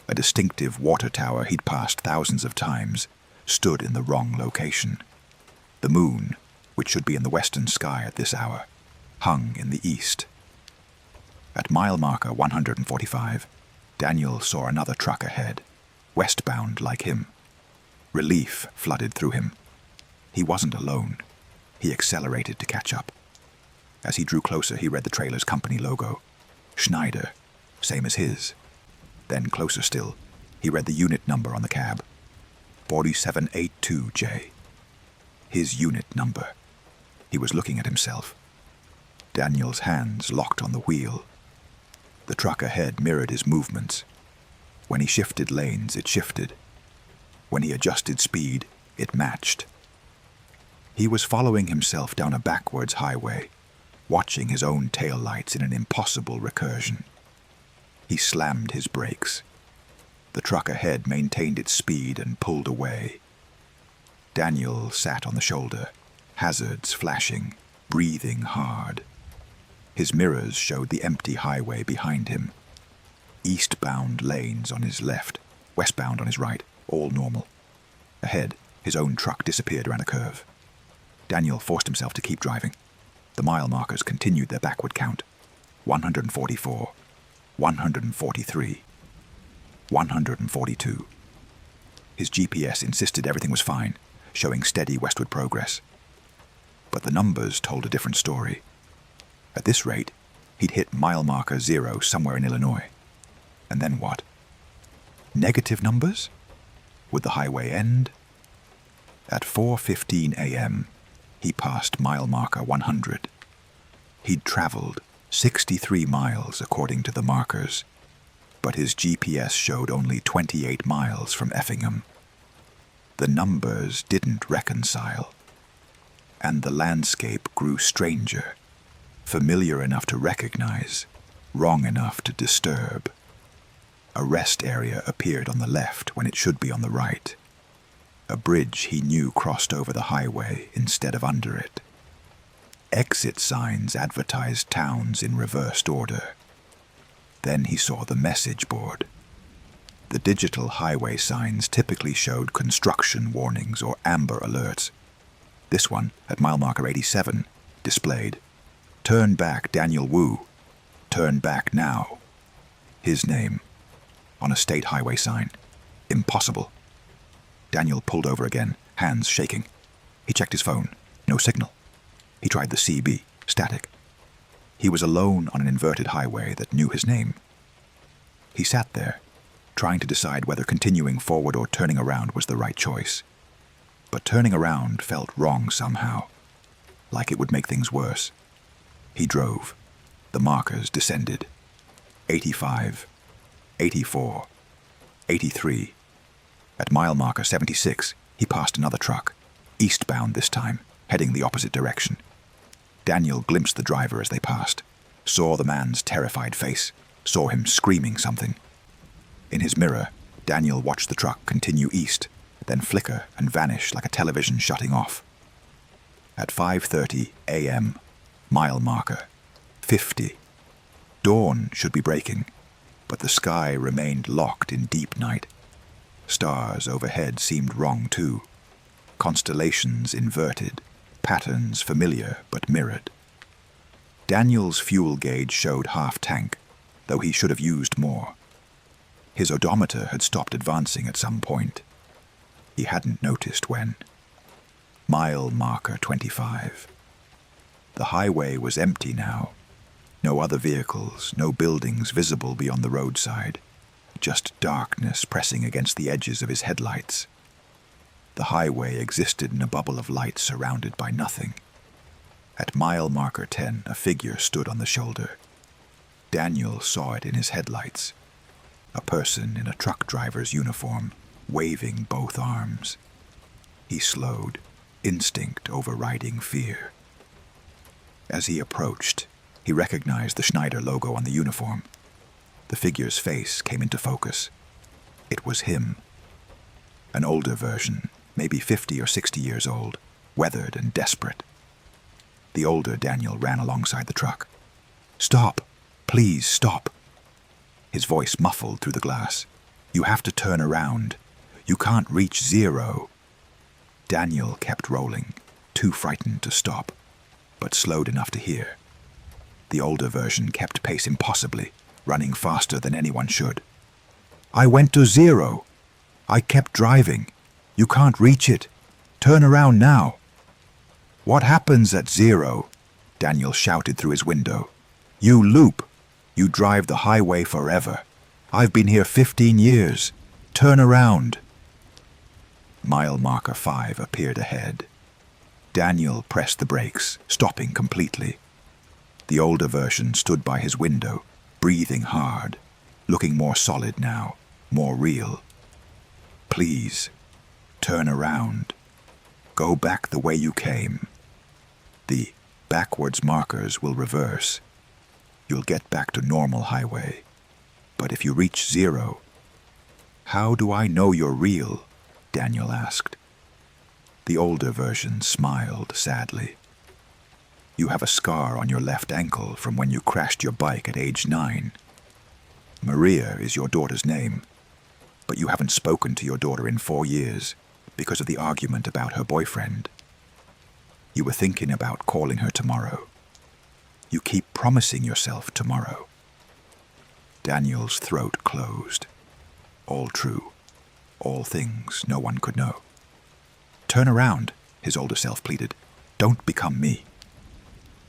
Speaker 1: A distinctive water tower he'd passed thousands of times stood in the wrong location. The moon, which should be in the western sky at this hour, hung in the east. At mile marker 145, Daniel saw another truck ahead, westbound like him. Relief flooded through him. He wasn't alone. He accelerated to catch up. As he drew closer, he read the trailer's company logo. Schneider, same as his. Then, closer still, he read the unit number on the cab. 4782J. His unit number. He was looking at himself. Daniel's hands locked on the wheel. The truck ahead mirrored his movements. When he shifted lanes, it shifted. When he adjusted speed, it matched. He was following himself down a backwards highway, watching his own taillights in an impossible recursion. He slammed his brakes. The truck ahead maintained its speed and pulled away. Daniel sat on the shoulder, hazards flashing, breathing hard. His mirrors showed the empty highway behind him. Eastbound lanes on his left, westbound on his right, all normal. Ahead, his own truck disappeared around a curve. Daniel forced himself to keep driving. The mile markers continued their backward count. 144, 143, 142. His GPS insisted everything was fine, showing steady westward progress. But the numbers told a different story. At this rate, he'd hit mile marker 0 somewhere in Illinois. And then what? Negative numbers? Would the highway end? At 4:15 a.m., he passed mile marker 100. He'd traveled 63 miles according to the markers, but his GPS showed only 28 miles from Effingham. The numbers didn't reconcile, and the landscape grew stranger, familiar enough to recognize, wrong enough to disturb. A rest area appeared on the left when it should be on the right. A bridge he knew crossed over the highway instead of under it. Exit signs advertised towns in reversed order. Then he saw the message board. The digital highway signs typically showed construction warnings or amber alerts. This one, at mile marker 87, displayed, "Turn back, Daniel Wu. Turn back now." His name, on a state highway sign. Impossible. Daniel pulled over again, hands shaking. He checked his phone. No signal. He tried the CB, static. He was alone on an inverted highway that knew his name. He sat there, trying to decide whether continuing forward or turning around was the right choice. But turning around felt wrong somehow, like it would make things worse. He drove. The markers descended. 85, 84, 83. At mile marker 76, he passed another truck, eastbound this time, heading the opposite direction. Daniel glimpsed the driver as they passed, saw the man's terrified face, saw him screaming something. In his mirror, Daniel watched the truck continue east, then flicker and vanish like a television shutting off. At 5:30 a.m., mile marker 50. Dawn should be breaking, but the sky remained locked in deep night. Stars overhead seemed wrong too. Constellations inverted, patterns familiar but mirrored. Daniel's fuel gauge showed half tank, though he should have used more. His odometer had stopped advancing at some point. He hadn't noticed when. Mile marker 25. The highway was empty now. No other vehicles, no buildings visible beyond the roadside. Just darkness pressing against the edges of his headlights. The highway existed in a bubble of light surrounded by nothing. At mile marker 10, a figure stood on the shoulder. Daniel saw it in his headlights. A person in a truck driver's uniform, waving both arms. He slowed, instinct overriding fear. As he approached, he recognized the Schneider logo on the uniform. The figure's face came into focus. It was him. An older version, maybe 50 or 60 years old, weathered and desperate. The older Daniel ran alongside the truck. "Stop! Please stop!" His voice muffled through the glass. "You have to turn around. You can't reach 0. Daniel kept rolling, too frightened to stop, but slowed enough to hear. The older version kept pace impossibly, running faster than anyone should. "I went to 0. I kept driving. You can't reach it. Turn around now." "What happens at 0? Daniel shouted through his window. "You loop. You drive the highway forever. I've been here 15 years. Turn around." Mile marker 5 appeared ahead. Daniel pressed the brakes, stopping completely. The older version stood by his window, breathing hard, looking more solid now, more real. "Please, turn around. Go back the way you came. The backwards markers will reverse. You'll get back to normal highway. But if you reach 0, how do I know you're real?" Daniel asked. The older version smiled sadly. "You have a scar on your left ankle from when you crashed your bike at age 9. Maria is your daughter's name, but you haven't spoken to your daughter in 4 years because of the argument about her boyfriend. You were thinking about calling her tomorrow, You keep promising yourself tomorrow." Daniel's throat closed. All true. All things no one could know. "Turn around," his older self pleaded. "Don't become me."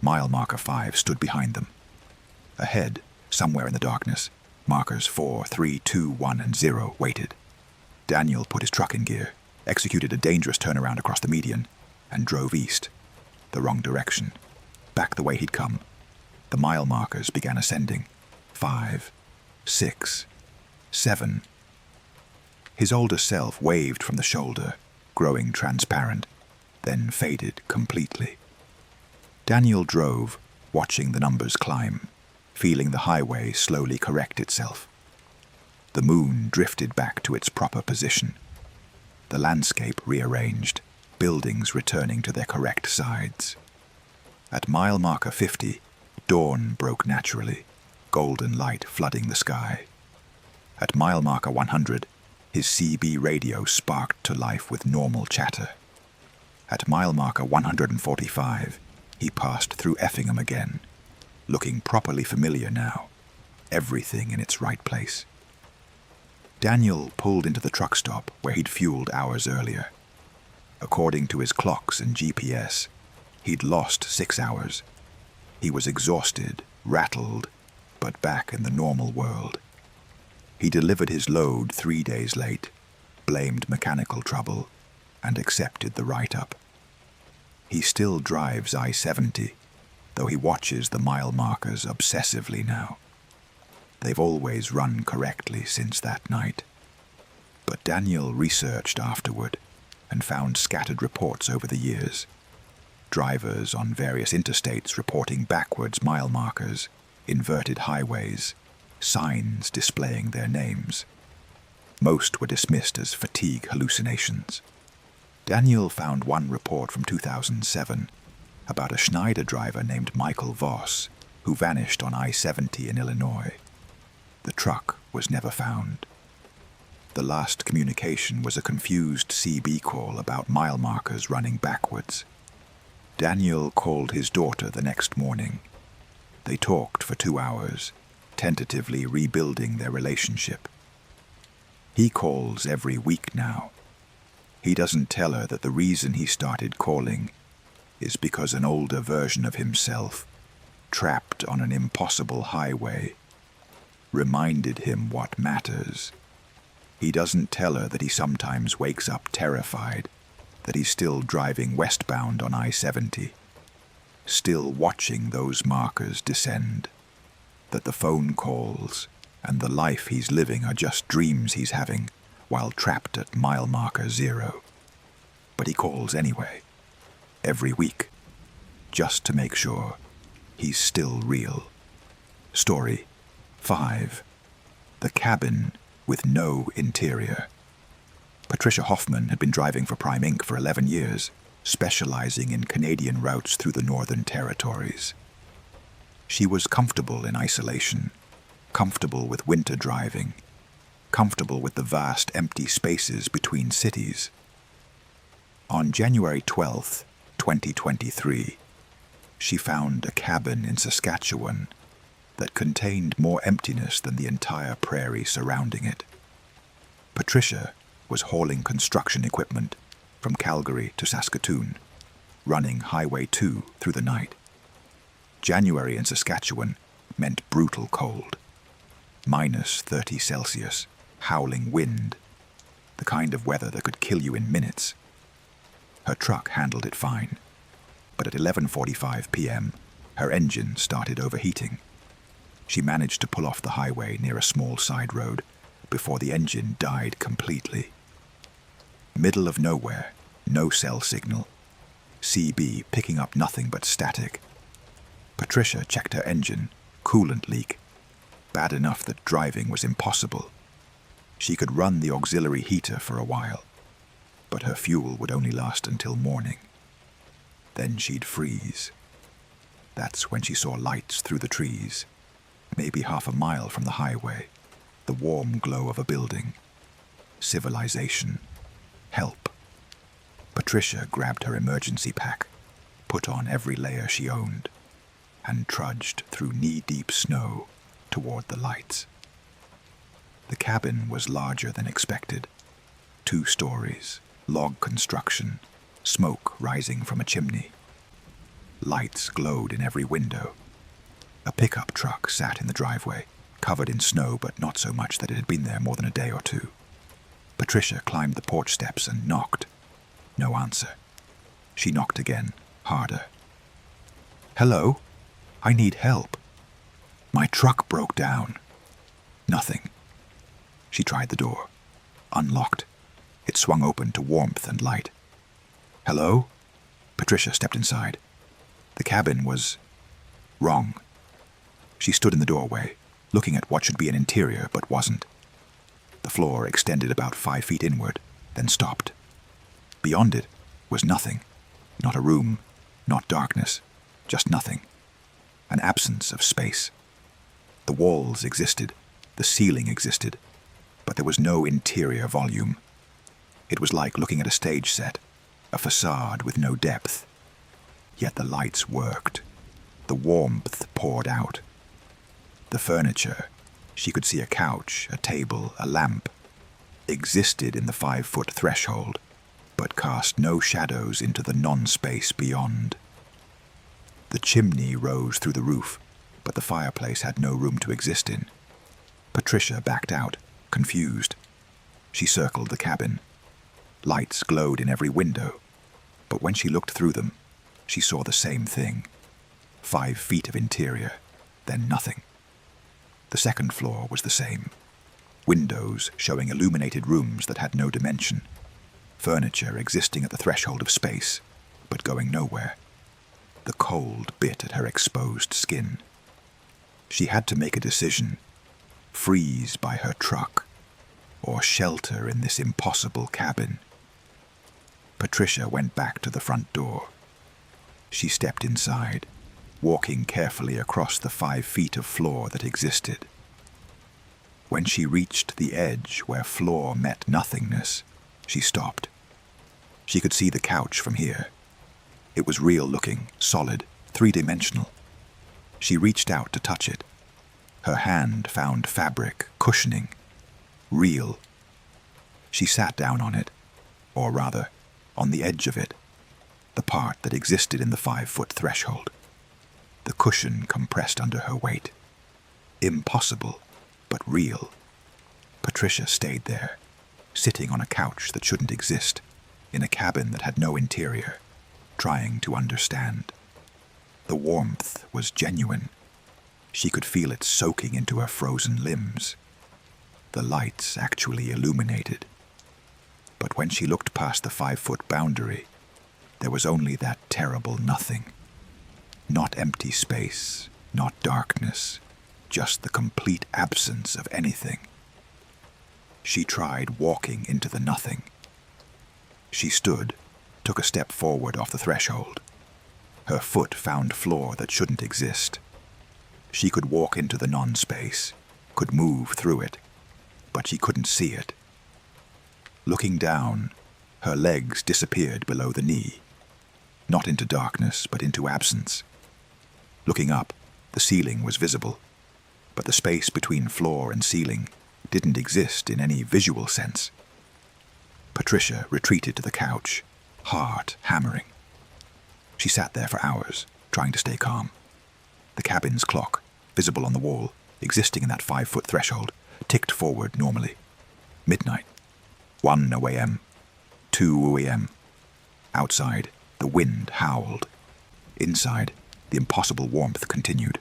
Speaker 1: Mile marker 5 stood behind them. Ahead, somewhere in the darkness, markers 4, 3, 2, 1, and 0 waited. Daniel put his truck in gear, executed a dangerous turnaround across the median, and drove east, the wrong direction, back the way he'd come. The mile markers began ascending. 5, 6, 7. His older self waved from the shoulder, growing transparent, then faded completely. Daniel drove, watching the numbers climb, feeling the highway slowly correct itself. The moon drifted back to its proper position. The landscape rearranged, buildings returning to their correct sides. At mile marker 50, dawn broke naturally, golden light flooding the sky. At mile marker 100, his CB radio sparked to life with normal chatter. At mile marker 145, he passed through Effingham again, looking properly familiar now, everything in its right place. Daniel pulled into the truck stop where he'd fueled hours earlier. According to his clocks and GPS, he'd lost 6 hours. He was exhausted, rattled, but back in the normal world. He delivered his load 3 days late, blamed mechanical trouble, and accepted the write-up. He still drives I-70, though he watches the mile markers obsessively now. They've always run correctly since that night. But Daniel researched afterward and found scattered reports over the years. Drivers on various interstates reporting backwards mile markers, inverted highways, signs displaying their names. Most were dismissed as fatigue hallucinations. Daniel found one report from 2007 about a Schneider driver named Michael Voss who vanished on I-70 in Illinois. The truck was never found. The last communication was a confused CB call about mile markers running backwards. Daniel called his daughter the next morning. They talked for 2 hours, tentatively rebuilding their relationship. He calls every week now. He doesn't tell her that the reason he started calling is because an older version of himself, trapped on an impossible highway, reminded him what matters. He doesn't tell her that he sometimes wakes up terrified, that he's still driving westbound on I-70, still watching those markers descend, that the phone calls and the life he's living are just dreams he's having while trapped at mile marker 0. But he calls anyway, every week, just to make sure he's still real. Story 5. The cabin with no interior. Patricia Hoffman had been driving for Prime Inc. for 11 years, specializing in Canadian routes through the Northern Territories. She was comfortable in isolation, comfortable with winter driving, comfortable with the vast empty spaces between cities. On January 12th, 2023, she found a cabin in Saskatchewan that contained more emptiness than the entire prairie surrounding it. Patricia was hauling construction equipment from Calgary to Saskatoon, running Highway 2 through the night. January in Saskatchewan meant brutal cold. -30 Celsius, howling wind, the kind of weather that could kill you in minutes. Her truck handled it fine, but at 11:45 p.m., her engine started overheating. She managed to pull off the highway near a small side road before the engine died completely. Middle of nowhere, no cell signal. CB picking up nothing but static. Patricia checked her engine, coolant leak. Bad enough that driving was impossible. She could run the auxiliary heater for a while, but her fuel would only last until morning. Then she'd freeze. That's when she saw lights through the trees, maybe half a mile from the highway, the warm glow of a building. Civilization. Help. Patricia grabbed her emergency pack, put on every layer she owned, and trudged through knee-deep snow toward the lights. The cabin was larger than expected. 2 stories, log construction, smoke rising from a chimney. Lights glowed in every window. A pickup truck sat in the driveway, covered in snow but not so much that it had been there more than a day or two. Patricia climbed the porch steps and knocked. No answer. She knocked again, harder. "Hello? I need help. My truck broke down." Nothing. She tried the door. Unlocked. It swung open to warmth and light. "Hello?" Patricia stepped inside. The cabin was wrong. She stood in the doorway, looking at what should be an interior but wasn't. The floor extended about 5 feet inward, then stopped. Beyond it was nothing. Not a room, not darkness, just nothing. An absence of space. The walls existed, the ceiling existed, but there was no interior volume. It was like looking at a stage set, a facade with no depth. Yet the lights worked. The warmth poured out. The furniture, she could see a couch, a table, a lamp, existed in the 5-foot threshold, but cast no shadows into the non-space beyond. The chimney rose through the roof, but the fireplace had no room to exist in. Patricia backed out, confused. She circled the cabin. Lights glowed in every window, but when she looked through them, she saw the same thing. 5 feet of interior, then nothing. The second floor was the same. Windows showing illuminated rooms that had no dimension. Furniture existing at the threshold of space, but going nowhere. The cold bit at her exposed skin. She had to make a decision. Freeze by her truck, or shelter in this impossible cabin. Patricia went back to the front door. She stepped inside, walking carefully across the 5 feet of floor that existed. When she reached the edge where floor met nothingness, she stopped. She could see the couch from here. It was real-looking, solid, 3-dimensional. She reached out to touch it. Her hand found fabric, cushioning, real. She sat down on it, or rather, on the edge of it, the part that existed in the 5-foot threshold. The cushion compressed under her weight. Impossible, but real. Patricia stayed there, sitting on a couch that shouldn't exist, in a cabin that had no interior, trying to understand. The warmth was genuine. She could feel it soaking into her frozen limbs. The lights actually illuminated. But when she looked past the 5-foot boundary, there was only that terrible nothing. Not empty space, not darkness, just the complete absence of anything. She tried walking into the nothing. She stood, took a step forward off the threshold. Her foot found floor that shouldn't exist. She could walk into the non-space, could move through it, but she couldn't see it. Looking down, her legs disappeared below the knee. Not into darkness, but into absence. Looking up, the ceiling was visible, but the space between floor and ceiling didn't exist in any visual sense. Patricia retreated to the couch, heart hammering. She sat there for hours, trying to stay calm. The cabin's clock, visible on the wall, existing in that 5-foot threshold, ticked forward normally. Midnight. 1 a.m. 2 a.m. Outside, the wind howled. Inside, the impossible warmth continued.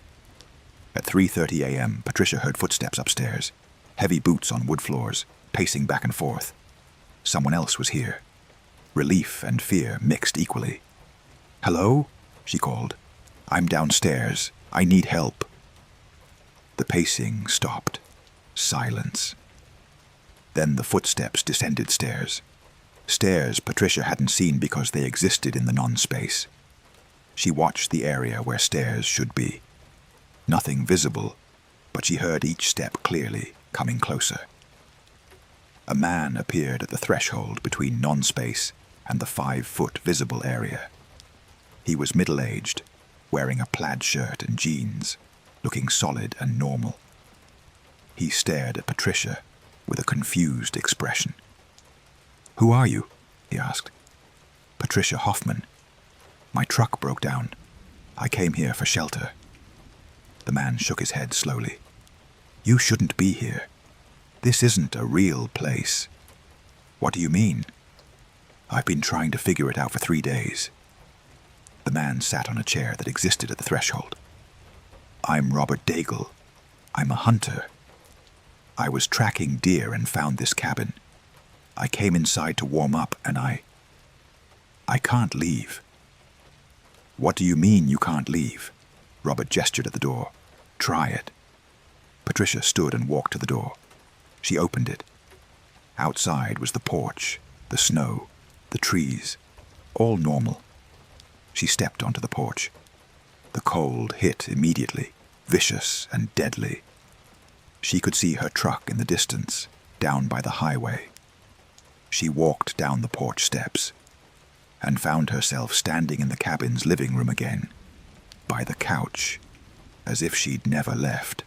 Speaker 1: At 3:30 a.m., Patricia heard footsteps upstairs, heavy boots on wood floors, pacing back and forth. Someone else was here. Relief and fear mixed equally. "Hello?" she called. "I'm downstairs. I need help." The pacing stopped. Silence. Then the footsteps descended stairs. Stairs Patricia hadn't seen because they existed in the non-space. She watched the area where stairs should be. Nothing visible, but she heard each step clearly, coming closer. A man appeared at the threshold between non-space and the 5-foot visible area. He was middle-aged, wearing a plaid shirt and jeans, looking solid and normal. He stared at Patricia with a confused expression. "Who are you?" he asked. "Patricia Hoffman. My truck broke down. I came here for shelter." The man shook his head slowly. "You shouldn't be here. This isn't a real place." "What do you mean?" "I've been trying to figure it out for 3 days." The man sat on a chair that existed at the threshold. "I'm Robert Daigle. I'm a hunter. I was tracking deer and found this cabin. I came inside to warm up and I can't leave." "What do you mean you can't leave?" Robert gestured at the door. "Try it." Patricia stood and walked to the door. She opened it. Outside was the porch, the snow, the trees, all normal. She stepped onto the porch. The cold hit immediately, vicious and deadly. She could see her truck in the distance, down by the highway. She walked down the porch steps and found herself standing in the cabin's living room again, by the couch, as if she'd never left.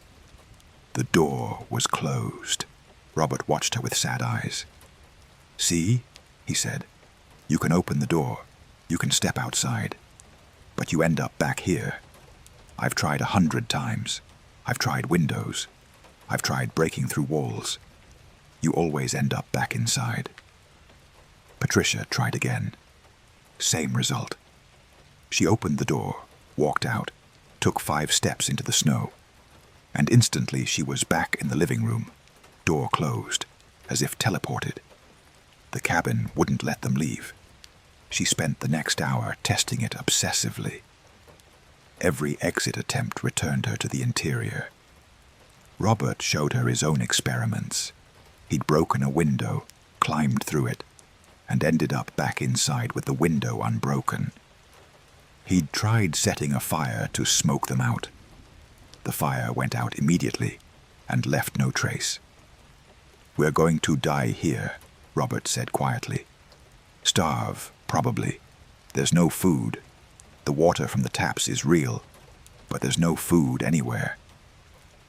Speaker 1: The door was closed. Robert watched her with sad eyes. "See," he said, "you can open the door, you can step outside, but you end up back here. I've tried 100 times. I've tried windows. I've tried breaking through walls. You always end up back inside." Patricia tried again. Same result. She opened the door, walked out, took 5 steps into the snow, and instantly she was back in the living room, door closed, as if teleported. The cabin wouldn't let them leave. She spent the next hour testing it obsessively. Every exit attempt returned her to the interior. Robert showed her his own experiments. He'd broken a window, climbed through it, and ended up back inside with the window unbroken. He'd tried setting a fire to smoke them out. The fire went out immediately and left no trace. "We're going to die here," Robert said quietly. "Starve, probably. There's no food. The water from the taps is real, but there's no food anywhere."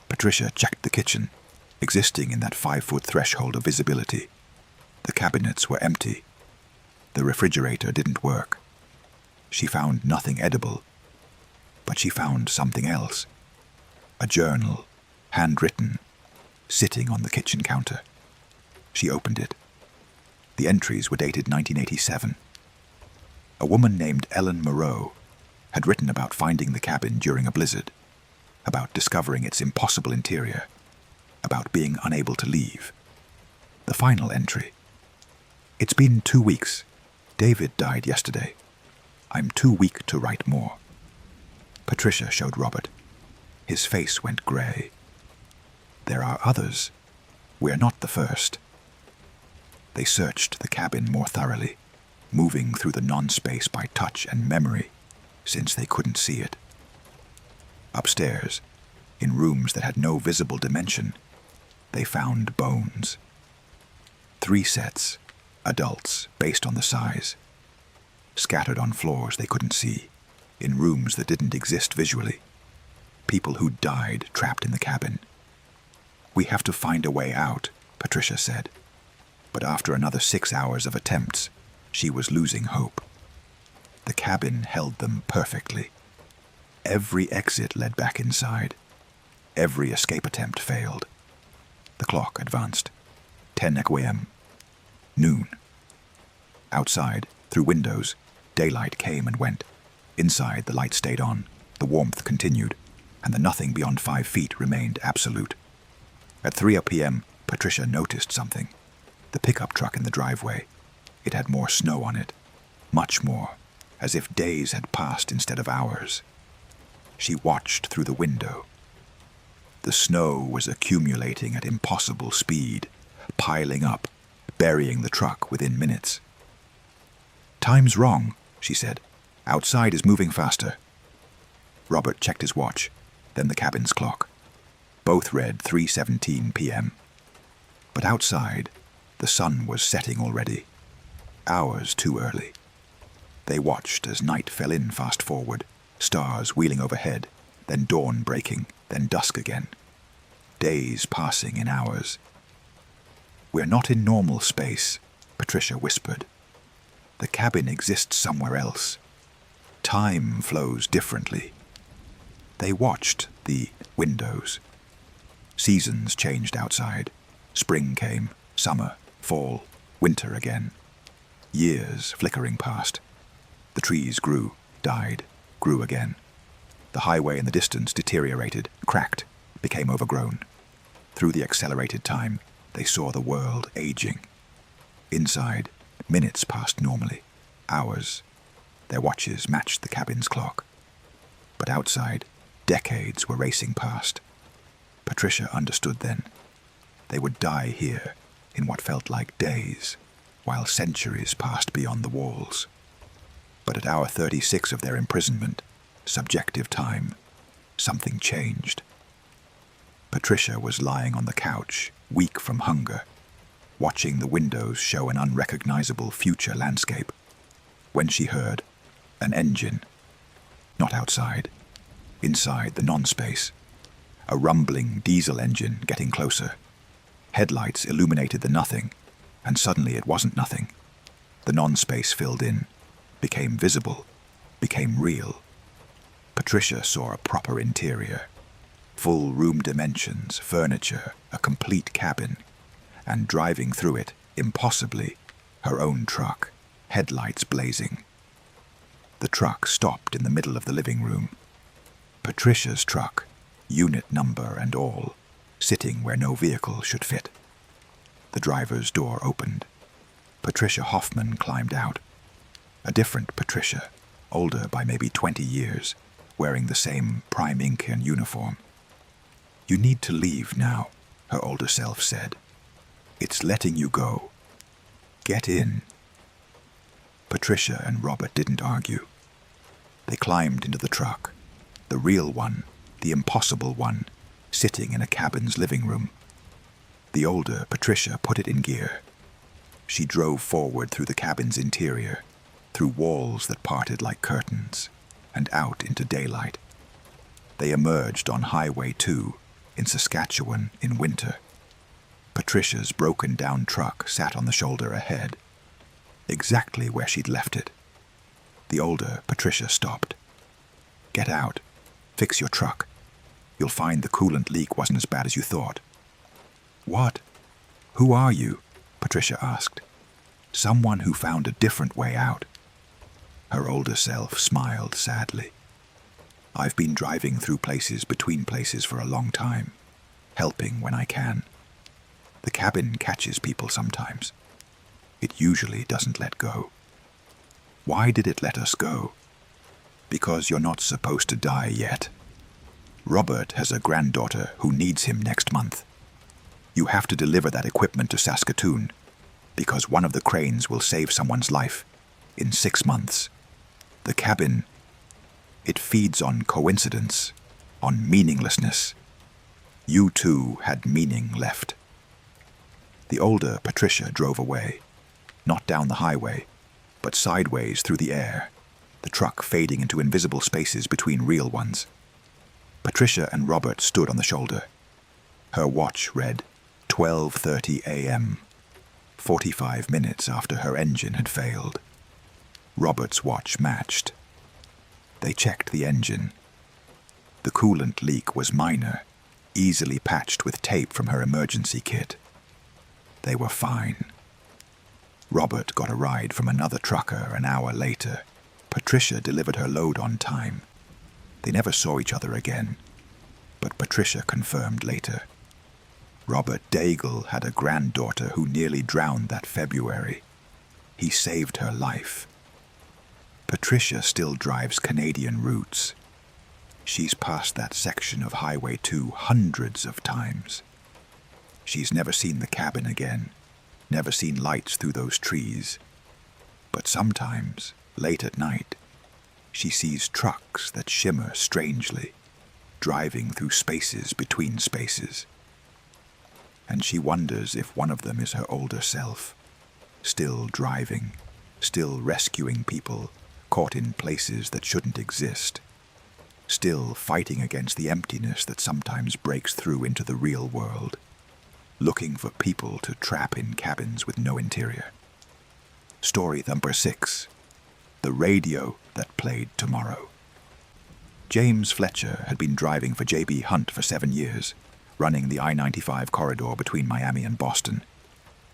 Speaker 1: Patricia checked the kitchen, existing in that 5-foot threshold of visibility. The cabinets were empty. The refrigerator didn't work. She found nothing edible, but she found something else. A journal, handwritten, sitting on the kitchen counter. She opened it. The entries were dated 1987. A woman named Ellen Moreau had written about finding the cabin during a blizzard, about discovering its impossible interior, about being unable to leave. The final entry: "It's been 2 weeks. David died yesterday. I'm too weak to write more." Patricia showed Robert. His face went grey. "There are others. We're not the first." They searched the cabin more thoroughly, moving through the non-space by touch and memory, since they couldn't see it. Upstairs, in rooms that had no visible dimension, they found bones. 3 sets, adults based on the size, scattered on floors they couldn't see, in rooms that didn't exist visually. People who died trapped in the cabin. "We have to find a way out," Patricia said. But after another 6 hours of attempts, she was losing hope. The cabin held them perfectly. Every exit led back inside. Every escape attempt failed. The clock advanced. 10 a.m. Noon. Outside, through windows, daylight came and went. Inside, the light stayed on, the warmth continued, and the nothing beyond 5 feet remained absolute. At 3 p.m., Patricia noticed something. The pickup truck in the driveway. It had more snow on it. Much more, as if days had passed instead of hours. She watched through the window. The snow was accumulating at impossible speed, piling up, burying the truck within minutes. "Time's wrong," she said. "Outside is moving faster." Robert checked his watch, then the cabin's clock. Both read 3:17 p.m. But outside, the sun was setting already. Hours too early. They watched as night fell in fast forward, Stars wheeling overhead, then dawn breaking, then dusk again. Days passing in hours. "We're not in normal space," Patricia whispered. "The cabin exists somewhere else. Time flows differently." They watched the windows. Seasons changed outside. Spring came, summer, fall, winter again. Years flickering past. The trees grew, died, grew again. The highway in the distance deteriorated, cracked, became overgrown. Through the accelerated time, they saw the world aging. Inside, minutes passed normally, hours. Their watches matched the cabin's clock. But outside, decades were racing past. Patricia understood then. They would die here in what felt like days, while centuries passed beyond the walls. But at hour 36 of their imprisonment, subjective time, something changed. Patricia was lying on the couch, weak from hunger, watching the windows show an unrecognizable future landscape, when she heard an engine. Not outside, inside the non-space. A rumbling diesel engine getting closer. Headlights illuminated the nothing, and suddenly it wasn't nothing. The non-space filled in, became visible, became real. Patricia saw a proper interior. Full room dimensions, furniture, a complete cabin, and driving through it, impossibly, her own truck, headlights blazing. The truck stopped in the middle of the living room. Patricia's truck, unit number and all, sitting where no vehicle should fit. The driver's door opened. Patricia Hoffman climbed out. A different Patricia, older by maybe 20 years, wearing the same Prime Incan uniform. "You need to leave now," her older self said. "It's letting you go. Get in." Patricia and Robert didn't argue. They climbed into the truck, the real one, the impossible one, sitting in a cabin's living room. The older Patricia put it in gear. She drove forward through the cabin's interior, through walls that parted like curtains, and out into daylight. They emerged on Highway 2 in Saskatchewan in winter. Patricia's broken-down truck sat on the shoulder ahead, exactly where she'd left it. The older Patricia stopped. "Get out. Fix your truck. You'll find the coolant leak wasn't as bad as you thought." "What? Who are you?" Patricia asked. "Someone who found a different way out." Her older self smiled sadly. "I've been driving through places between places for a long time, helping when I can. The cabin catches people sometimes. It usually doesn't let go." "Why did it let us go?" "Because you're not supposed to die yet. Robert has a granddaughter who needs him next month. You have to deliver that equipment to Saskatoon, because one of the cranes will save someone's life in 6 months. The cabin, it feeds on coincidence, on meaninglessness. You two had meaning left." The older Patricia drove away, not down the highway, but sideways through the air, the truck fading into invisible spaces between real ones. Patricia and Robert stood on the shoulder. Her watch read 12:30 a.m., 45 minutes after her engine had failed. Robert's watch matched. They checked the engine. The coolant leak was minor, easily patched with tape from her emergency kit. They were fine. Robert got a ride from another trucker an hour later. Patricia delivered her load on time. They never saw each other again, but Patricia confirmed later. Robert Daigle had a granddaughter who nearly drowned that February. He saved her life. Patricia still drives Canadian routes. She's passed that section of Highway 2 hundreds of times. She's never seen the cabin again, never seen lights through those trees. But sometimes, late at night, she sees trucks that shimmer strangely, driving through spaces between spaces. And she wonders if one of them is her older self, still driving, still rescuing people caught in places that shouldn't exist. still fighting against the emptiness that sometimes breaks through into the real world, looking for people to trap in cabins with no interior. Story number 6. The radio that played tomorrow. James Fletcher had been driving for J.B. Hunt for 7 years, running the I-95 corridor between Miami and Boston.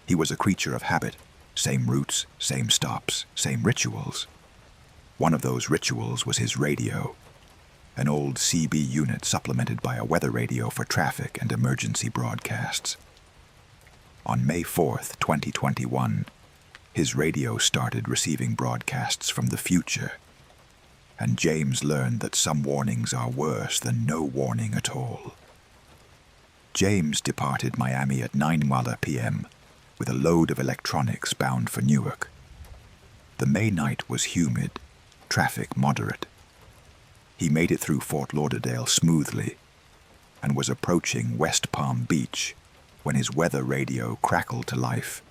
Speaker 1: He was a creature of habit, same routes, same stops, same rituals. One of those rituals was his radio, an old CB unit supplemented by a weather radio for traffic and emergency broadcasts. On May 4th, 2021, his radio started receiving broadcasts from the future, and James learned that some warnings are worse than no warning at all. James departed Miami at 9:00 p.m. with a load of electronics bound for Newark. The May night was humid, traffic moderate. He made it through Fort Lauderdale smoothly and was approaching West Palm Beach when his weather radio crackled to life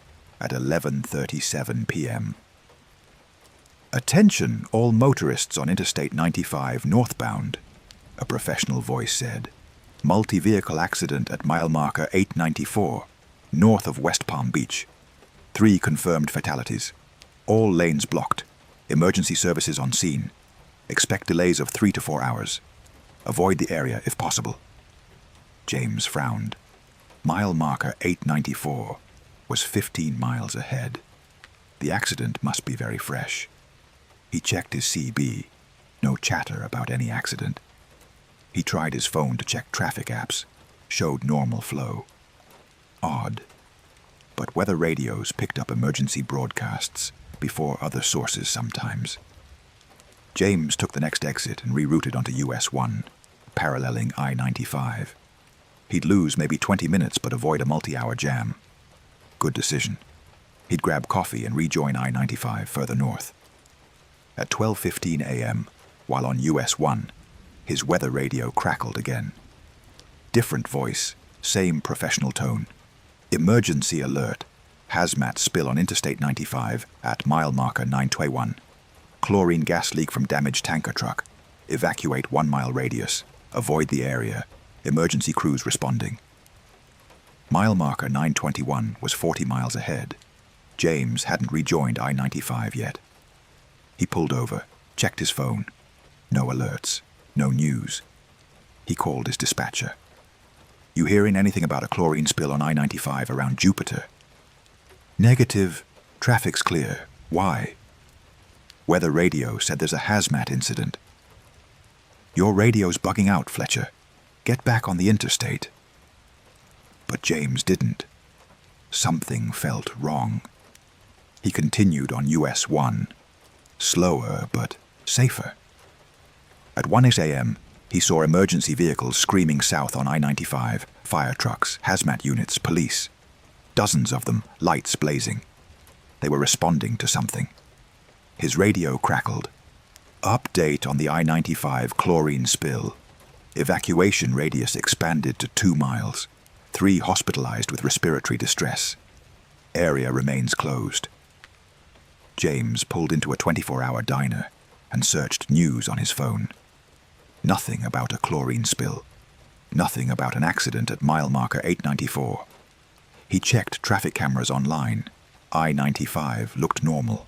Speaker 1: at 11:37 p.m. "Attention, all motorists on Interstate 95 northbound," a professional voice said. "Multi-vehicle accident at mile marker 894, north of West Palm Beach. 3 confirmed fatalities. All lanes blocked. Emergency services on scene. Expect delays of 3 to 4 hours. Avoid the area if possible." James frowned. Mile marker 894 was 15 miles ahead. The accident must be very fresh. He checked his CB. No chatter about any accident. He tried his phone to check traffic apps. Showed normal flow. Odd. But weather radios picked up emergency broadcasts before other sources sometimes. James took the next exit and rerouted onto US 1, paralleling I-95. He'd lose maybe 20 minutes but avoid a multi-hour jam. Good decision. He'd grab coffee and rejoin I-95 further north. At 12:15 a.m., while on US 1, his weather radio crackled again. Different voice, same professional tone. "Emergency alert. Hazmat spill on Interstate 95 at mile marker 921. Chlorine gas leak from damaged tanker truck. Evacuate 1 mile radius. Avoid the area. Emergency crews responding." Mile marker 921 was 40 miles ahead. James hadn't rejoined I-95 yet. He pulled over, checked his phone. No alerts, no news. He called his dispatcher. "You hearing anything about a chlorine spill on I-95 around Jupiter?" "Negative. Traffic's clear. Why?" "Weather radio said there's a hazmat incident." "Your radio's bugging out, Fletcher. Get back on the interstate." But James didn't. Something felt wrong. He continued on US 1, slower but safer. At 1:08 a.m., he saw emergency vehicles screaming south on I-95, fire trucks, hazmat units, police. Dozens of them, lights blazing. They were responding to something. His radio crackled. "Update on the I-95 chlorine spill. Evacuation radius expanded to 2 miles. 3 hospitalized with respiratory distress. Area remains closed." James pulled into a 24-hour diner and searched news on his phone. Nothing about a chlorine spill. Nothing about an accident at mile marker 894. He checked traffic cameras online. I-95 looked normal.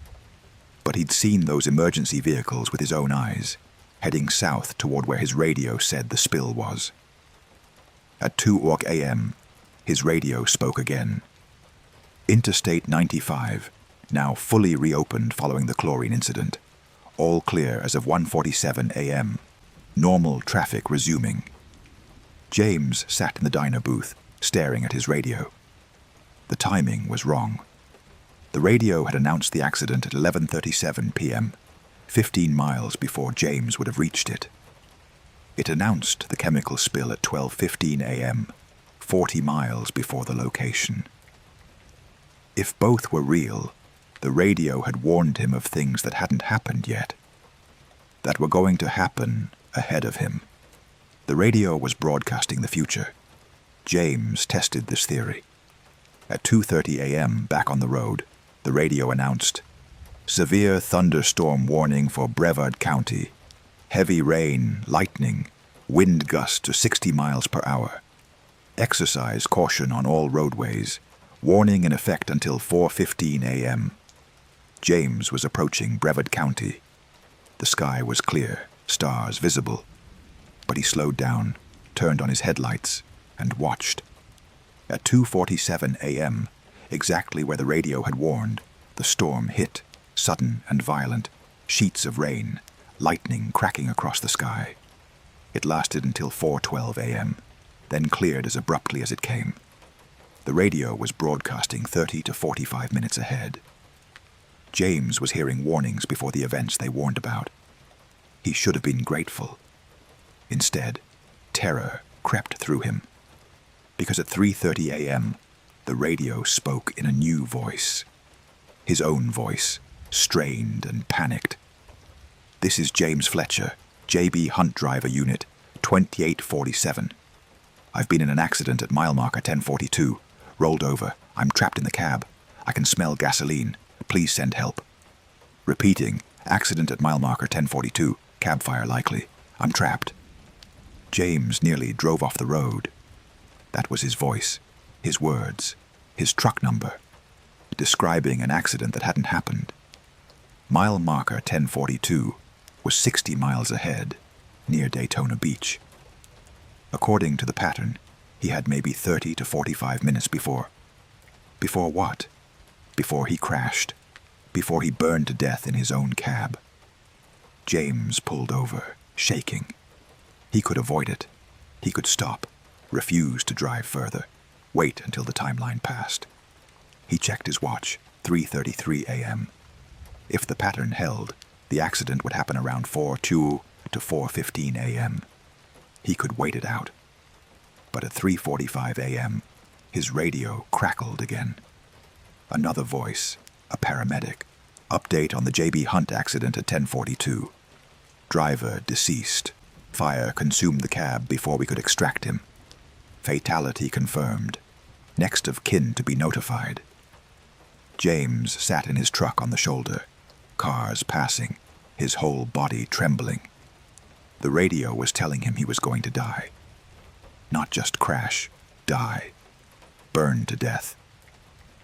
Speaker 1: But he'd seen those emergency vehicles with his own eyes, heading south toward where his radio said the spill was. At 2:00 a.m., his radio spoke again. "Interstate 95, now fully reopened following the chlorine incident. All clear as of 1:47 a.m. Normal traffic resuming." James sat in the diner booth, staring at his radio. The timing was wrong. The radio had announced the accident at 11:37 p.m., 15 miles before James would have reached it. It announced the chemical spill at 12:15 a.m., 40 miles before the location. If both were real, the radio had warned him of things that hadn't happened yet, that were going to happen ahead of him. The radio was broadcasting the future. James tested this theory. At 2:30 a.m., back on the road, the radio announced, "Severe thunderstorm warning for Brevard County. Heavy rain, lightning, wind gusts to 60 miles per hour. Exercise caution on all roadways. Warning in effect until 4:15 a.m. James was approaching Brevard County. The sky was clear, stars visible. But he slowed down, turned on his headlights, and watched. At 2:47 a.m., exactly where the radio had warned, the storm hit, sudden and violent, sheets of rain, lightning cracking across the sky. It lasted until 4:12 a.m., then cleared as abruptly as it came. The radio was broadcasting 30 to 45 minutes ahead. James was hearing warnings before the events they warned about. He should have been grateful. Instead, terror crept through him. Because at 3:30 a.m., the radio spoke in a new voice. His own voice, strained and panicked. "This is James Fletcher, JB Hunt Driver Unit, 2847. I've been in an accident at mile marker 1042. Rolled over. I'm trapped in the cab. I can smell gasoline. Please send help." Repeating, "Accident at mile marker 1042. Cab fire likely. I'm trapped." James nearly drove off the road. That was his voice, his words, his truck number, describing an accident that hadn't happened. Mile marker 1042 was 60 miles ahead, near Daytona Beach. According to the pattern, he had maybe 30 to 45 minutes before. Before what? Before he crashed. Before he burned to death in his own cab. James pulled over, shaking. He could avoid it. He could stop, refuse to drive further, wait until the timeline passed. He checked his watch, 3:33 a.m. If the pattern held, the accident would happen around 4:02 to 4:15 a.m. He could wait it out. But at 3:45 a.m., his radio crackled again. Another voice, a paramedic. Update on the JB Hunt accident at 10:42. Driver deceased. Fire consumed the cab before we could extract him. Fatality confirmed. Next of kin to be notified. James sat in his truck on the shoulder. Cars passing, his whole body trembling. The radio was telling him he was going to die. Not just crash, die. Burn to death.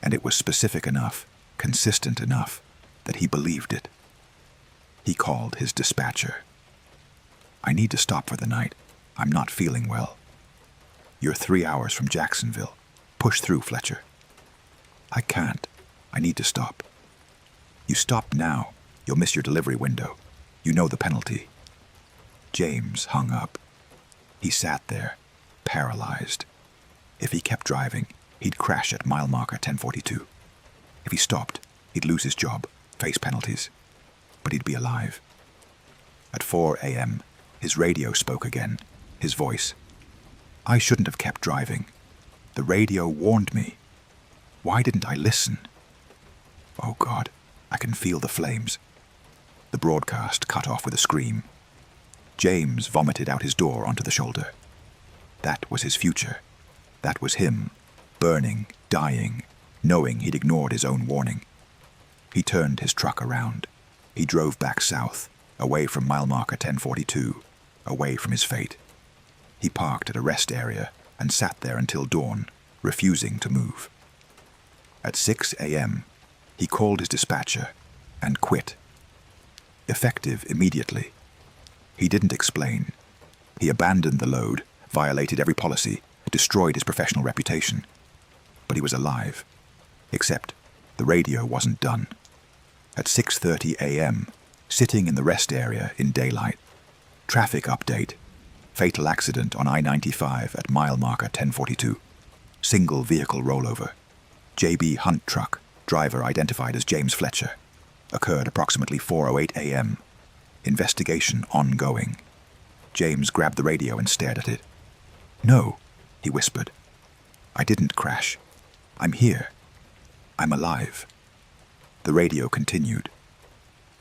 Speaker 1: And it was specific enough, consistent enough, that he believed it. He called his dispatcher. "I need to stop for the night. I'm not feeling well." "You're 3 hours from Jacksonville. Push through, Fletcher." "I can't. I need to stop." "You stop now. You'll miss your delivery window. You know the penalty." James hung up. He sat there, paralyzed. If he kept driving, he'd crash at mile marker 1042. If he stopped, he'd lose his job, face penalties. But he'd be alive. At 4 a.m., his radio spoke again, his voice. "I shouldn't have kept driving. The radio warned me. Why didn't I listen? Oh God, I can feel the flames." The broadcast cut off with a scream. James vomited out his door onto the shoulder. That was his future. That was him, burning, dying, knowing he'd ignored his own warning. He turned his truck around. He drove back south, away from mile marker 1042, away from his fate. He parked at a rest area and sat there until dawn, refusing to move. At 6 a.m., he called his dispatcher and quit. Effective immediately. He didn't explain. He abandoned the load, violated every policy, destroyed his professional reputation. But he was alive. Except the radio wasn't done. At 6:30 a.m., sitting in the rest area in daylight. Traffic update. Fatal accident on I-95 at mile marker 1042. Single vehicle rollover. JB Hunt truck, driver identified as James Fletcher. Occurred approximately 4:08 a.m. Investigation ongoing. James grabbed the radio and stared at it. "No," he whispered. "I didn't crash. I'm here. I'm alive." The radio continued.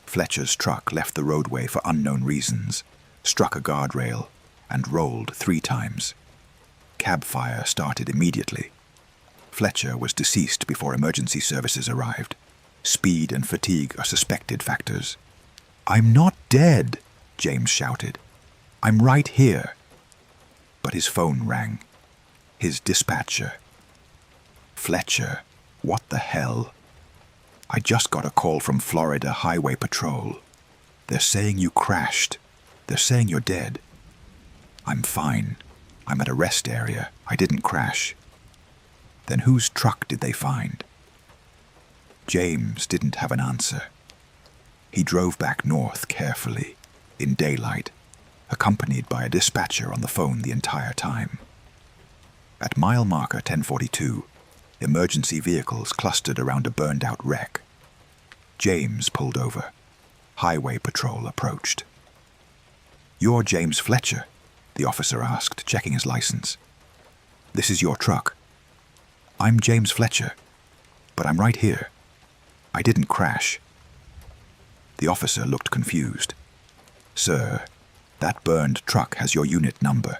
Speaker 1: Fletcher's truck left the roadway for unknown reasons, struck a guardrail, and rolled 3 times. Cab fire started immediately. Fletcher was deceased before emergency services arrived. Speed and fatigue are suspected factors. "I'm not dead," James shouted. "I'm right here." But his phone rang. His dispatcher. "Fletcher, what the hell? I just got a call from Florida Highway Patrol. They're saying you crashed. They're saying you're dead." "I'm fine. I'm at a rest area. I didn't crash." "Then whose truck did they find?" James didn't have an answer. He drove back north carefully, in daylight, accompanied by a dispatcher on the phone the entire time. At mile marker 1042, emergency vehicles clustered around a burned-out wreck. James pulled over. Highway Patrol approached. "You're James Fletcher?" the officer asked, checking his license. "This is your truck." "I'm James Fletcher, but I'm right here. I didn't crash." The officer looked confused. "Sir, that burned truck has your unit number.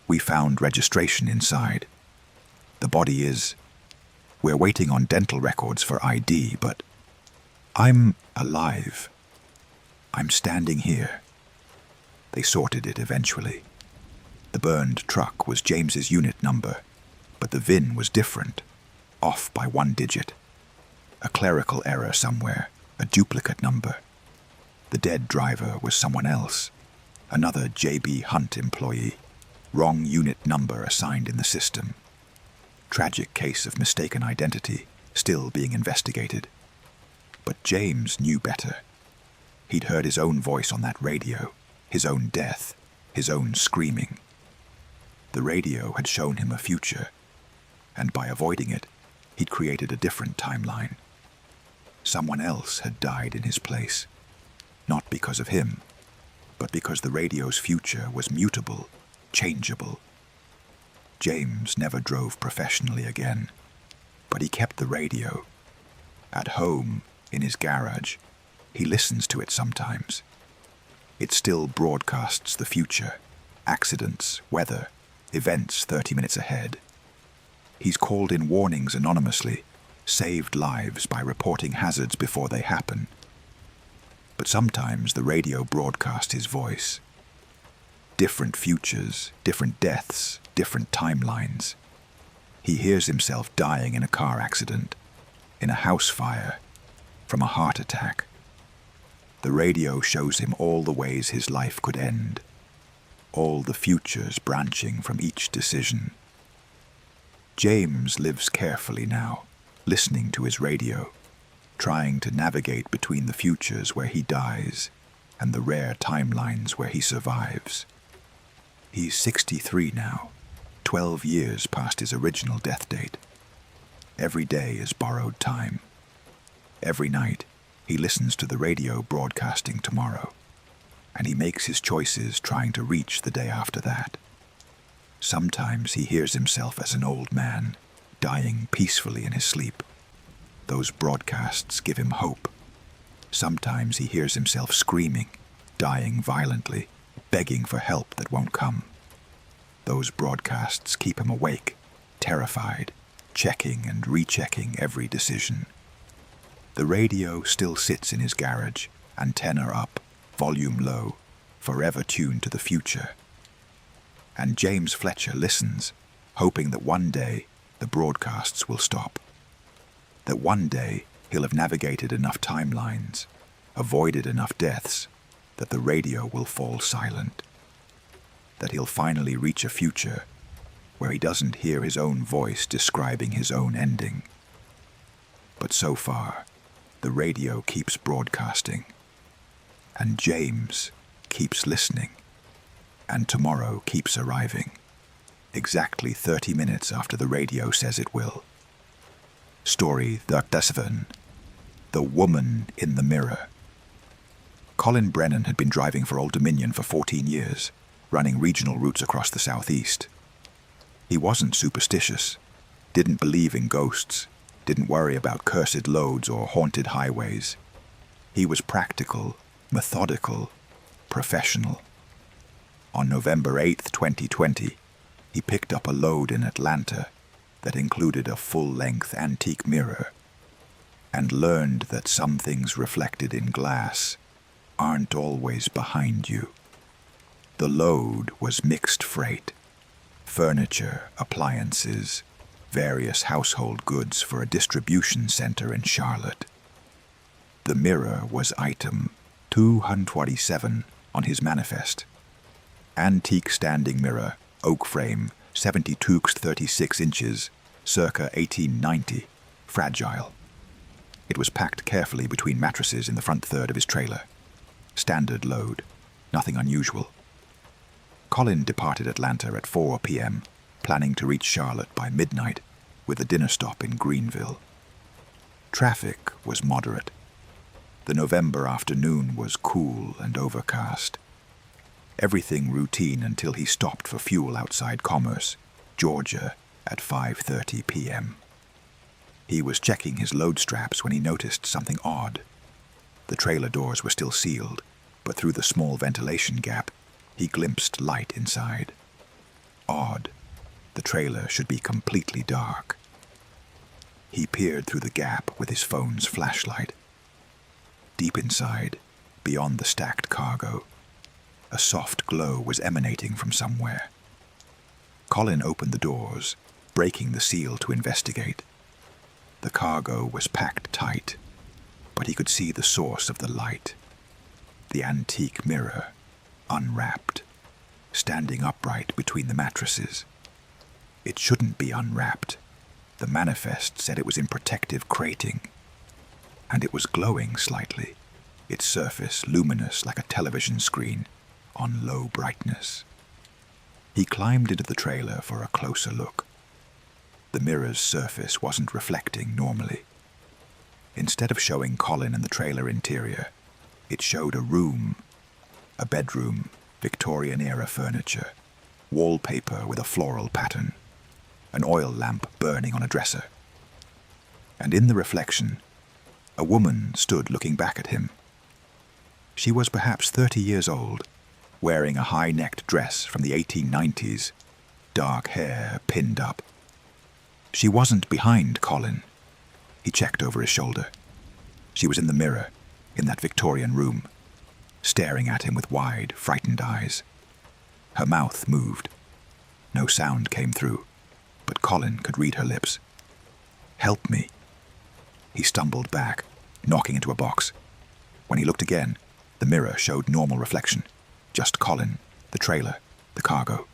Speaker 1: We found registration inside. The body is... We're waiting on dental records for ID, but I'm alive. I'm standing here." They sorted it eventually. The burned truck was James's unit number, but the VIN was different, off by 1 digit. A clerical error somewhere, a duplicate number. The dead driver was someone else, another J.B. Hunt employee. Wrong unit number assigned in the system. Tragic case of mistaken identity, still being investigated. But James knew better. He'd heard his own voice on that radio, his own death, his own screaming. The radio had shown him a future, and by avoiding it, he'd created a different timeline. Someone else had died in his place, not because of him, but because the radio's future was mutable, changeable. James never drove professionally again, but he kept the radio. At home, in his garage, he listens to it sometimes. It still broadcasts the future, accidents, weather, events 30 minutes ahead. He's called in warnings anonymously, saved lives by reporting hazards before they happen. But sometimes the radio broadcasts his voice. Different futures, different deaths, different timelines. He hears himself dying in a car accident, in a house fire, from a heart attack. The radio shows him all the ways his life could end, all the futures branching from each decision. James lives carefully now, listening to his radio, trying to navigate between the futures where he dies and the rare timelines where he survives. He's 63 now, 12 years past his original death date. Every day is borrowed time. Every night, he listens to the radio broadcasting tomorrow, and he makes his choices trying to reach the day after that. Sometimes he hears himself as an old man, dying peacefully in his sleep. Those broadcasts give him hope. Sometimes he hears himself screaming, dying violently, begging for help that won't come. Those broadcasts keep him awake, terrified, checking and rechecking every decision. The radio still sits in his garage, antenna up, volume low, forever tuned to the future. And James Fletcher listens, hoping that one day the broadcasts will stop. That one day he'll have navigated enough timelines, avoided enough deaths, that the radio will fall silent. That he'll finally reach a future where he doesn't hear his own voice describing his own ending. But so far, the radio keeps broadcasting, and James keeps listening, and tomorrow keeps arriving, exactly 30 minutes after the radio says it will. Story 37, The Woman in the Mirror. Colin Brennan had been driving for Old Dominion for 14 years, running regional routes across the southeast. He wasn't superstitious, didn't believe in ghosts, didn't worry about cursed loads or haunted highways. He was practical, methodical, professional. On November 8th, 2020, he picked up a load in Atlanta that included a full-length antique mirror, and learned that some things reflected in glass aren't always behind you. The load was mixed freight: furniture, appliances, various household goods for a distribution center in Charlotte. The mirror was item 227 on his manifest. Antique standing mirror, oak frame, 72 36 inches, circa 1890, fragile. It was packed carefully between mattresses in the front third of his trailer. Standard load, nothing unusual. Colin departed Atlanta at 4 p.m., planning to reach Charlotte by midnight with a dinner stop in Greenville. Traffic was moderate. The November afternoon was cool and overcast. Everything routine until he stopped for fuel outside Commerce, Georgia, at 5:30 p.m. He was checking his load straps when he noticed something odd. The trailer doors were still sealed, but through the small ventilation gap, he glimpsed light inside. Odd. The trailer should be completely dark. He peered through the gap with his phone's flashlight. Deep inside, beyond the stacked cargo, a soft glow was emanating from somewhere. Colin opened the doors, breaking the seal to investigate. The cargo was packed tight, but he could see the source of the light. The antique mirror, unwrapped, standing upright between the mattresses. It shouldn't be unwrapped. The manifest said it was in protective crating. And it was glowing slightly, its surface luminous like a television screen on low brightness. He climbed into the trailer for a closer look. The mirror's surface wasn't reflecting normally. Instead of showing Colin and the trailer interior, it showed a room, a bedroom, Victorian-era furniture, wallpaper with a floral pattern, an oil lamp burning on a dresser. And in the reflection, a woman stood looking back at him. She was perhaps 30 years old, wearing a high-necked dress from the 1890s, dark hair pinned up. She wasn't behind Colin. He checked over his shoulder. She was in the mirror, in that Victorian room, staring at him with wide, frightened eyes. Her mouth moved. No sound came through, but Colin could read her lips. "Help me." He stumbled back, knocking into a box. When he looked again, the mirror showed normal reflection. Just Colin, the trailer, the cargo.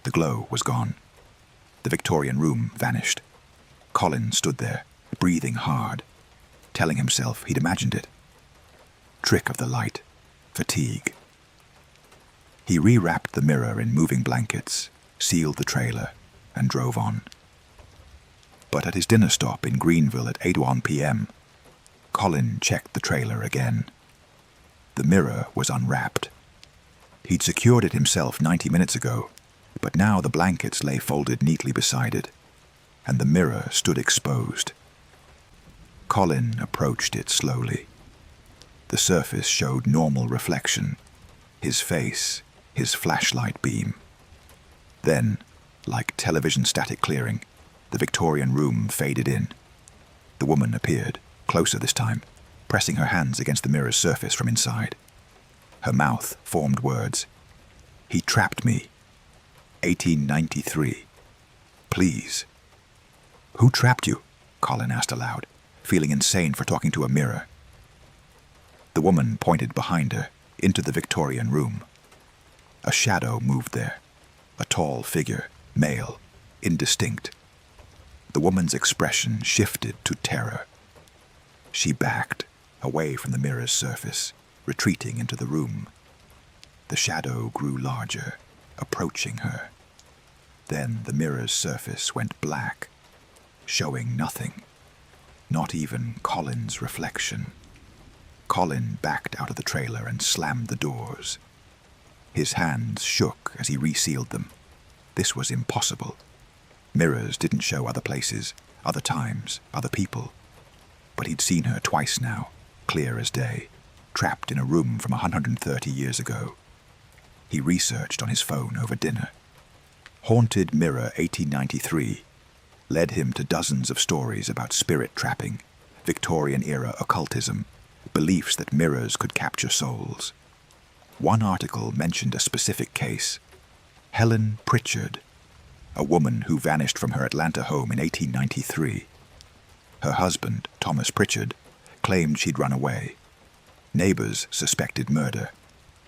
Speaker 1: The glow was gone. The Victorian room vanished. Colin stood there, breathing hard, telling himself he'd imagined it. Trick of the light. Fatigue. He rewrapped the mirror in moving blankets, sealed the trailer, and drove on. But at his dinner stop in Greenville at 8:01 p.m., Colin checked the trailer again. The mirror was unwrapped. He'd secured it himself 90 minutes ago, but now the blankets lay folded neatly beside it, and the mirror stood exposed. Colin approached it slowly. The surface showed normal reflection, his face, his flashlight beam. Then, like television static clearing, the Victorian room faded in. The woman appeared, closer this time, pressing her hands against the mirror's surface from inside. Her mouth formed words. "He trapped me. 1893. Please." "Who trapped you?" Colin asked aloud, feeling insane for talking to a mirror. The woman pointed behind her, into the Victorian room. A shadow moved there, a tall figure, male, indistinct. The woman's expression shifted to terror. She backed, away from the mirror's surface, retreating into the room. The shadow grew larger, approaching her. Then the mirror's surface went black, showing nothing, not even Colin's reflection. Colin backed out of the trailer and slammed the doors. His hands shook as he resealed them. This was impossible. Mirrors didn't show other places, other times, other people. But he'd seen her twice now, clear as day, trapped in a room from 130 years ago. He researched on his phone over dinner. Haunted Mirror 1893 led him to dozens of stories about spirit trapping, Victorian-era occultism, beliefs that mirrors could capture souls. One article mentioned a specific case, Helen Pritchard, a woman who vanished from her Atlanta home in 1893. Her husband, Thomas Pritchard, claimed she'd run away. Neighbors suspected murder.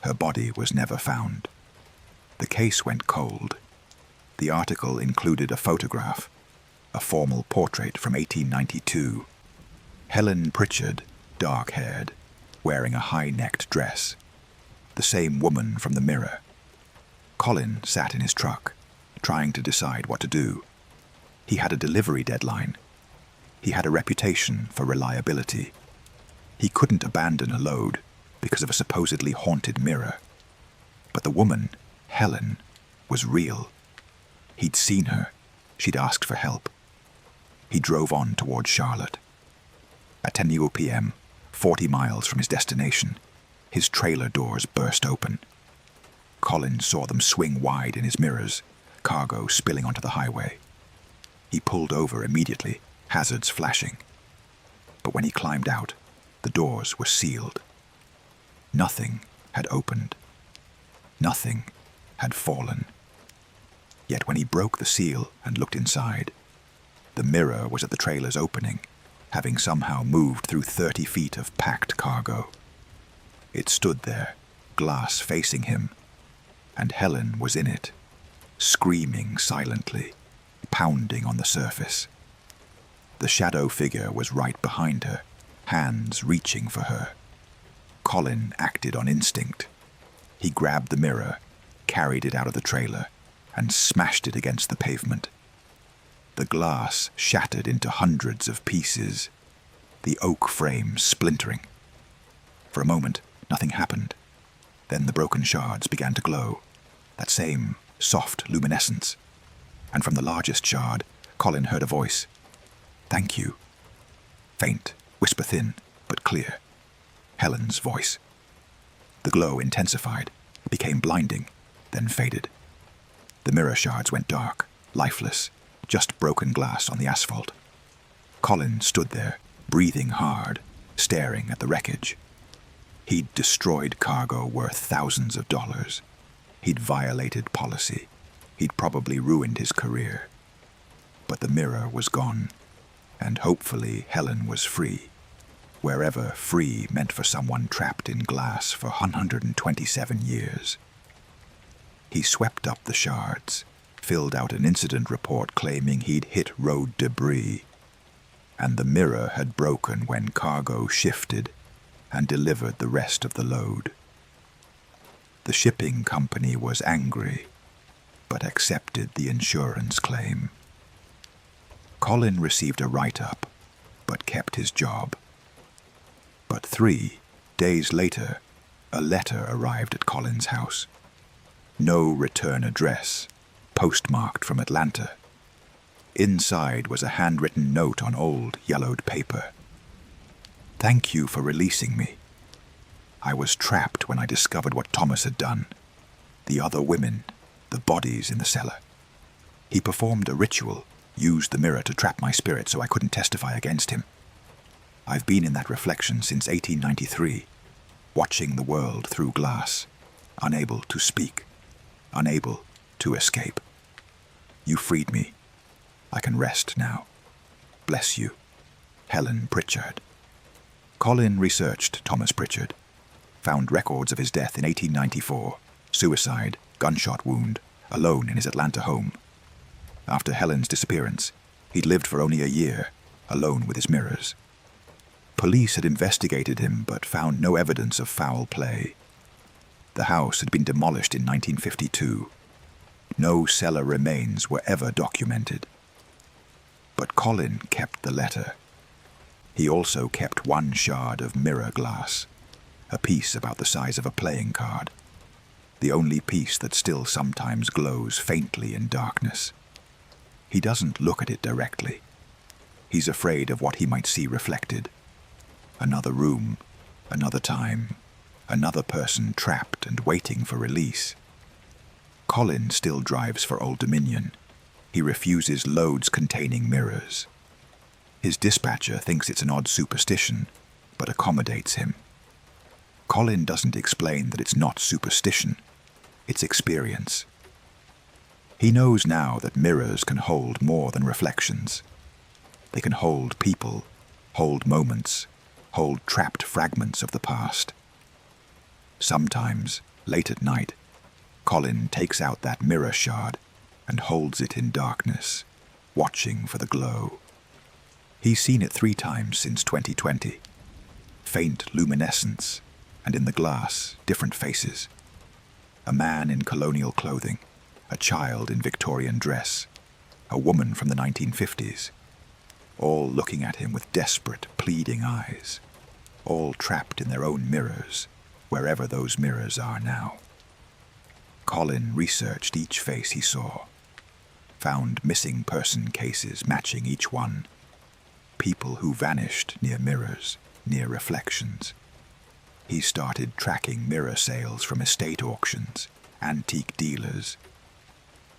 Speaker 1: Her body was never found. The case went cold. The article included a photograph, a formal portrait from 1892. Helen Pritchard, dark-haired, wearing a high-necked dress. The same woman from the mirror. Colin sat in his truck, trying to decide what to do. He had a delivery deadline. He had a reputation for reliability. He couldn't abandon a load because of a supposedly haunted mirror. But the woman, Helen, was real. He'd seen her. She'd asked for help. He drove on towards Charlotte. At 10 p.m., 40 miles from his destination, his trailer doors burst open. Colin saw them swing wide in his mirrors, cargo spilling onto the highway. He pulled over immediately, hazards flashing. But when he climbed out, the doors were sealed. Nothing had opened. Nothing had fallen. Yet when he broke the seal and looked inside, the mirror was at the trailer's opening, having somehow moved through 30 feet of packed cargo. It stood there, glass facing him, and Helen was in it, screaming silently, pounding on the surface. The shadow figure was right behind her, hands reaching for her. Colin acted on instinct. He grabbed the mirror, carried it out of the trailer, and smashed it against the pavement. The glass shattered into hundreds of pieces, the oak frame splintering. For a moment, nothing happened. Then the broken shards began to glow, that same soft luminescence. And from the largest shard, Colin heard a voice. "Thank you." Faint, whisper-thin, but clear. Helen's voice. The glow intensified, became blinding, then faded. The mirror shards went dark, lifeless, just broken glass on the asphalt. Colin stood there, breathing hard, staring at the wreckage. He'd destroyed cargo worth thousands of dollars. He'd violated policy. He'd probably ruined his career. But the mirror was gone, and hopefully Helen was free, wherever free meant for someone trapped in glass for 127 years. He swept up the shards, filled out an incident report claiming he'd hit road debris, and the mirror had broken when cargo shifted and delivered the rest of the load. The shipping company was angry, but accepted the insurance claim. Colin received a write-up, but kept his job. But 3 days later, a letter arrived at Colin's house. No return address, postmarked from Atlanta. Inside was a handwritten note on old, yellowed paper. "Thank you for releasing me. I was trapped when I discovered what Thomas had done. The other women, the bodies in the cellar. He performed a ritual, used the mirror to trap my spirit so I couldn't testify against him. I've been in that reflection since 1893, watching the world through glass, unable to speak, unable to escape. You freed me. I can rest now. Bless you. Helen Pritchard." Colin researched Thomas Pritchard, found records of his death in 1894, suicide, gunshot wound, alone in his Atlanta home. After Helen's disappearance, he'd lived for only a year, alone with his mirrors. Police had investigated him but found no evidence of foul play. The house had been demolished in 1952. No cellar remains were ever documented. But Colin kept the letter. He also kept one shard of mirror glass, a piece about the size of a playing card, the only piece that still sometimes glows faintly in darkness. He doesn't look at it directly. He's afraid of what he might see reflected. Another room, another time, another person trapped and waiting for release. Colin still drives for Old Dominion. He refuses loads containing mirrors. His dispatcher thinks it's an odd superstition, but accommodates him. Colin doesn't explain that it's not superstition, it's experience. He knows now that mirrors can hold more than reflections. They can hold people, hold moments, hold trapped fragments of the past. Sometimes, late at night, Colin takes out that mirror shard and holds it in darkness, watching for the glow. He's seen it 3 times since 2020. Faint luminescence, and in the glass, different faces. A man in colonial clothing, a child in Victorian dress, a woman from the 1950s, all looking at him with desperate, pleading eyes, all trapped in their own mirrors, wherever those mirrors are now. Colin researched each face he saw, found missing person cases matching each one, people who vanished near mirrors, near reflections. He started tracking mirror sales from estate auctions, antique dealers.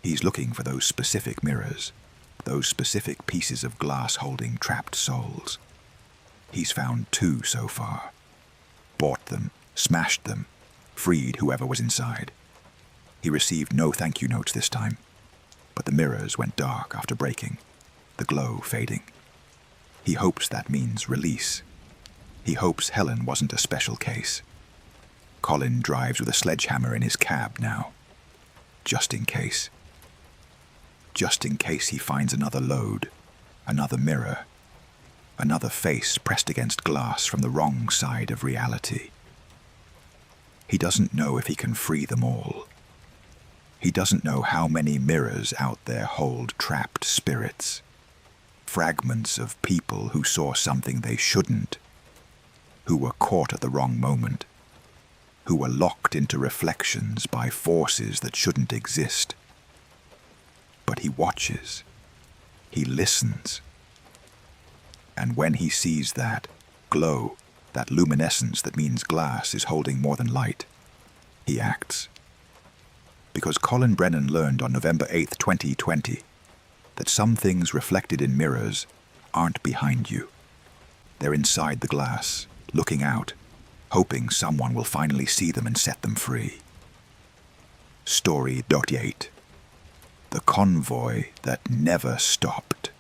Speaker 1: He's looking for those specific mirrors, those specific pieces of glass holding trapped souls. He's found 2 so far. Bought them, smashed them, freed whoever was inside. He received no thank you notes this time, but the mirrors went dark after breaking, the glow fading. He hopes that means release. He hopes Helen wasn't a special case. Colin drives with a sledgehammer in his cab now, just in case. Just in case he finds another load, another mirror, another face pressed against glass from the wrong side of reality. He doesn't know if he can free them all. He doesn't know how many mirrors out there hold trapped spirits, fragments of people who saw something they shouldn't, who were caught at the wrong moment, who were locked into reflections by forces that shouldn't exist. But he watches, he listens, and when he sees that glow, that luminescence that means glass is holding more than light, he acts. Because Colin Brennan learned on November 8th, 2020, that some things reflected in mirrors aren't behind you. They're inside the glass, looking out, hoping someone will finally see them and set them free. Story 8. The convoy that never stopped.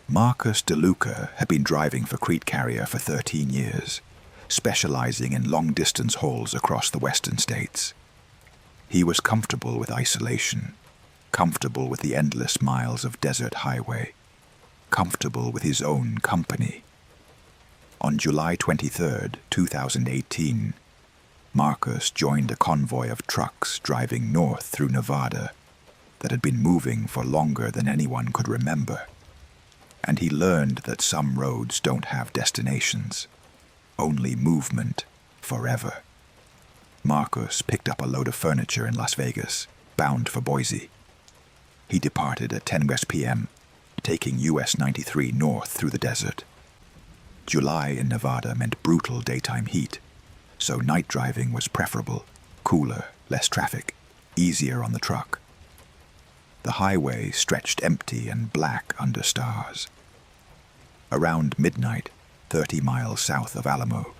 Speaker 1: Marcus DeLuca had been driving for Crete Carrier for 13 years, specializing in long-distance hauls across the western states. He was comfortable with isolation, comfortable with the endless miles of desert highway, comfortable with his own company. On July 23, 2018, Marcus joined a convoy of trucks driving north through Nevada that had been moving for longer than anyone could remember. And he learned that some roads don't have destinations, only movement forever. Marcus picked up a load of furniture in Las Vegas, bound for Boise. He departed at 10 West p.m., taking US 93 north through the desert. July in Nevada meant brutal daytime heat, so night driving was preferable, cooler, less traffic, easier on the truck. The highway stretched empty and black under stars. Around midnight, 30 miles south of Alamo,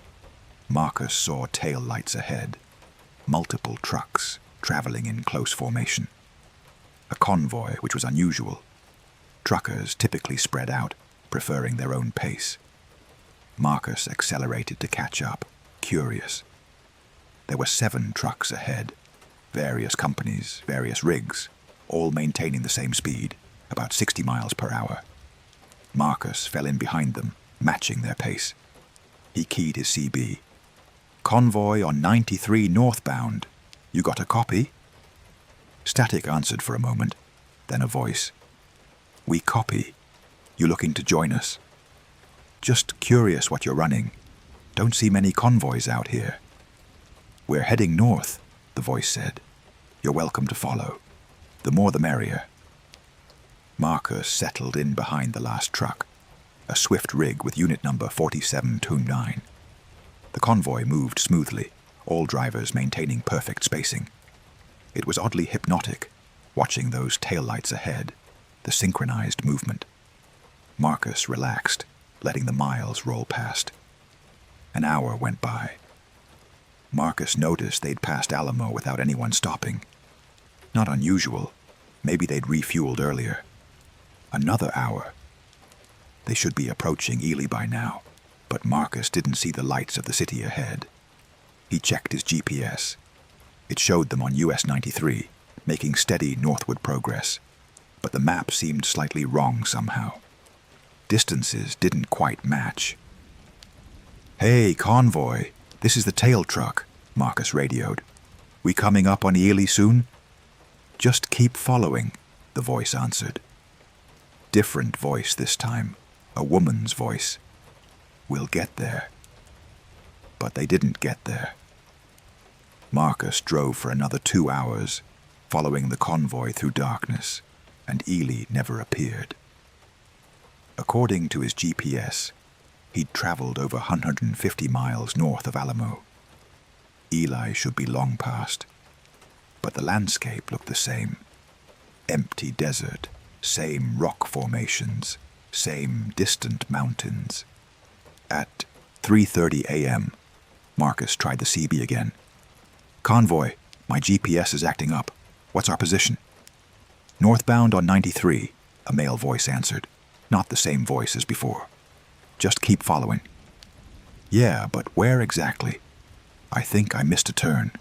Speaker 1: Marcus saw tail lights ahead, multiple trucks traveling in close formation. A convoy, which was unusual. Truckers typically spread out, preferring their own pace. Marcus accelerated to catch up, curious. There were 7 trucks ahead, various companies, various rigs, all maintaining the same speed, about 60 miles per hour. Marcus fell in behind them, matching their pace. He keyed his CB. "Convoy on 93 northbound. You got a copy?" Static answered for a moment, then a voice. "We copy. You looking to join us?" "Just curious what you're running. Don't see many convoys out here." "We're heading north," the voice said. "You're welcome to follow. The more the merrier." Marcus settled in behind the last truck, a swift rig with unit number 4729. The convoy moved smoothly, all drivers maintaining perfect spacing. It was oddly hypnotic, watching those taillights ahead, the synchronized movement. Marcus relaxed, letting the miles roll past. An hour went by. Marcus noticed they'd passed Alamo without anyone stopping. Not unusual. Maybe they'd refueled earlier. Another hour. They should be approaching Ely by now, but Marcus didn't see the lights of the city ahead. He checked his GPS. It showed them on US 93, making steady northward progress, but the map seemed slightly wrong somehow. Distances didn't quite match. "Hey, convoy, this is the tail truck," Marcus radioed. "We coming up on Ely soon?" "Just keep following," the voice answered. Different voice this time, a woman's voice. "We'll get there." But they didn't get there. Marcus drove for another 2 hours, following the convoy through darkness, and Ely never appeared. According to his GPS, he'd traveled over 150 miles north of Alamo. Ely should be long past, but the landscape looked the same. Empty desert, same rock formations, same distant mountains. At 3:30 a.m., Marcus tried the CB again. "Convoy, my GPS is acting up. What's our position?" "Northbound on 93, a male voice answered. Not the same voice as before. "Just keep following." "Yeah, but where exactly?" "I think I missed a turn."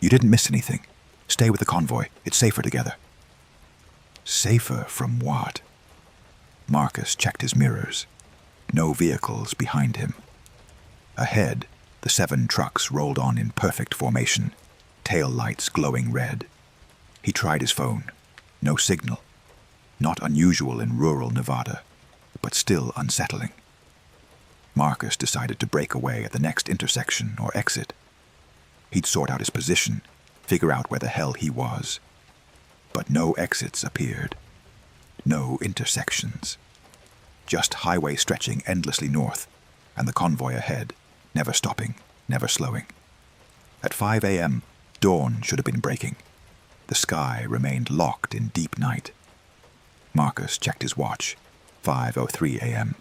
Speaker 1: "You didn't miss anything. Stay with the convoy. It's safer together." Safer from what? Marcus checked his mirrors. No vehicles behind him. Ahead, the 7 trucks rolled on in perfect formation, tail lights glowing red. He tried his phone. No signal. Not unusual in rural Nevada, but still unsettling. Marcus decided to break away at the next intersection or exit. He'd sort out his position, figure out where the hell he was. But no exits appeared. No intersections. Just highway stretching endlessly north, and the convoy ahead, never stopping, never slowing. At 5 a.m., dawn should have been breaking. The sky remained locked in deep night. Marcus checked his watch. 5:03 a.m.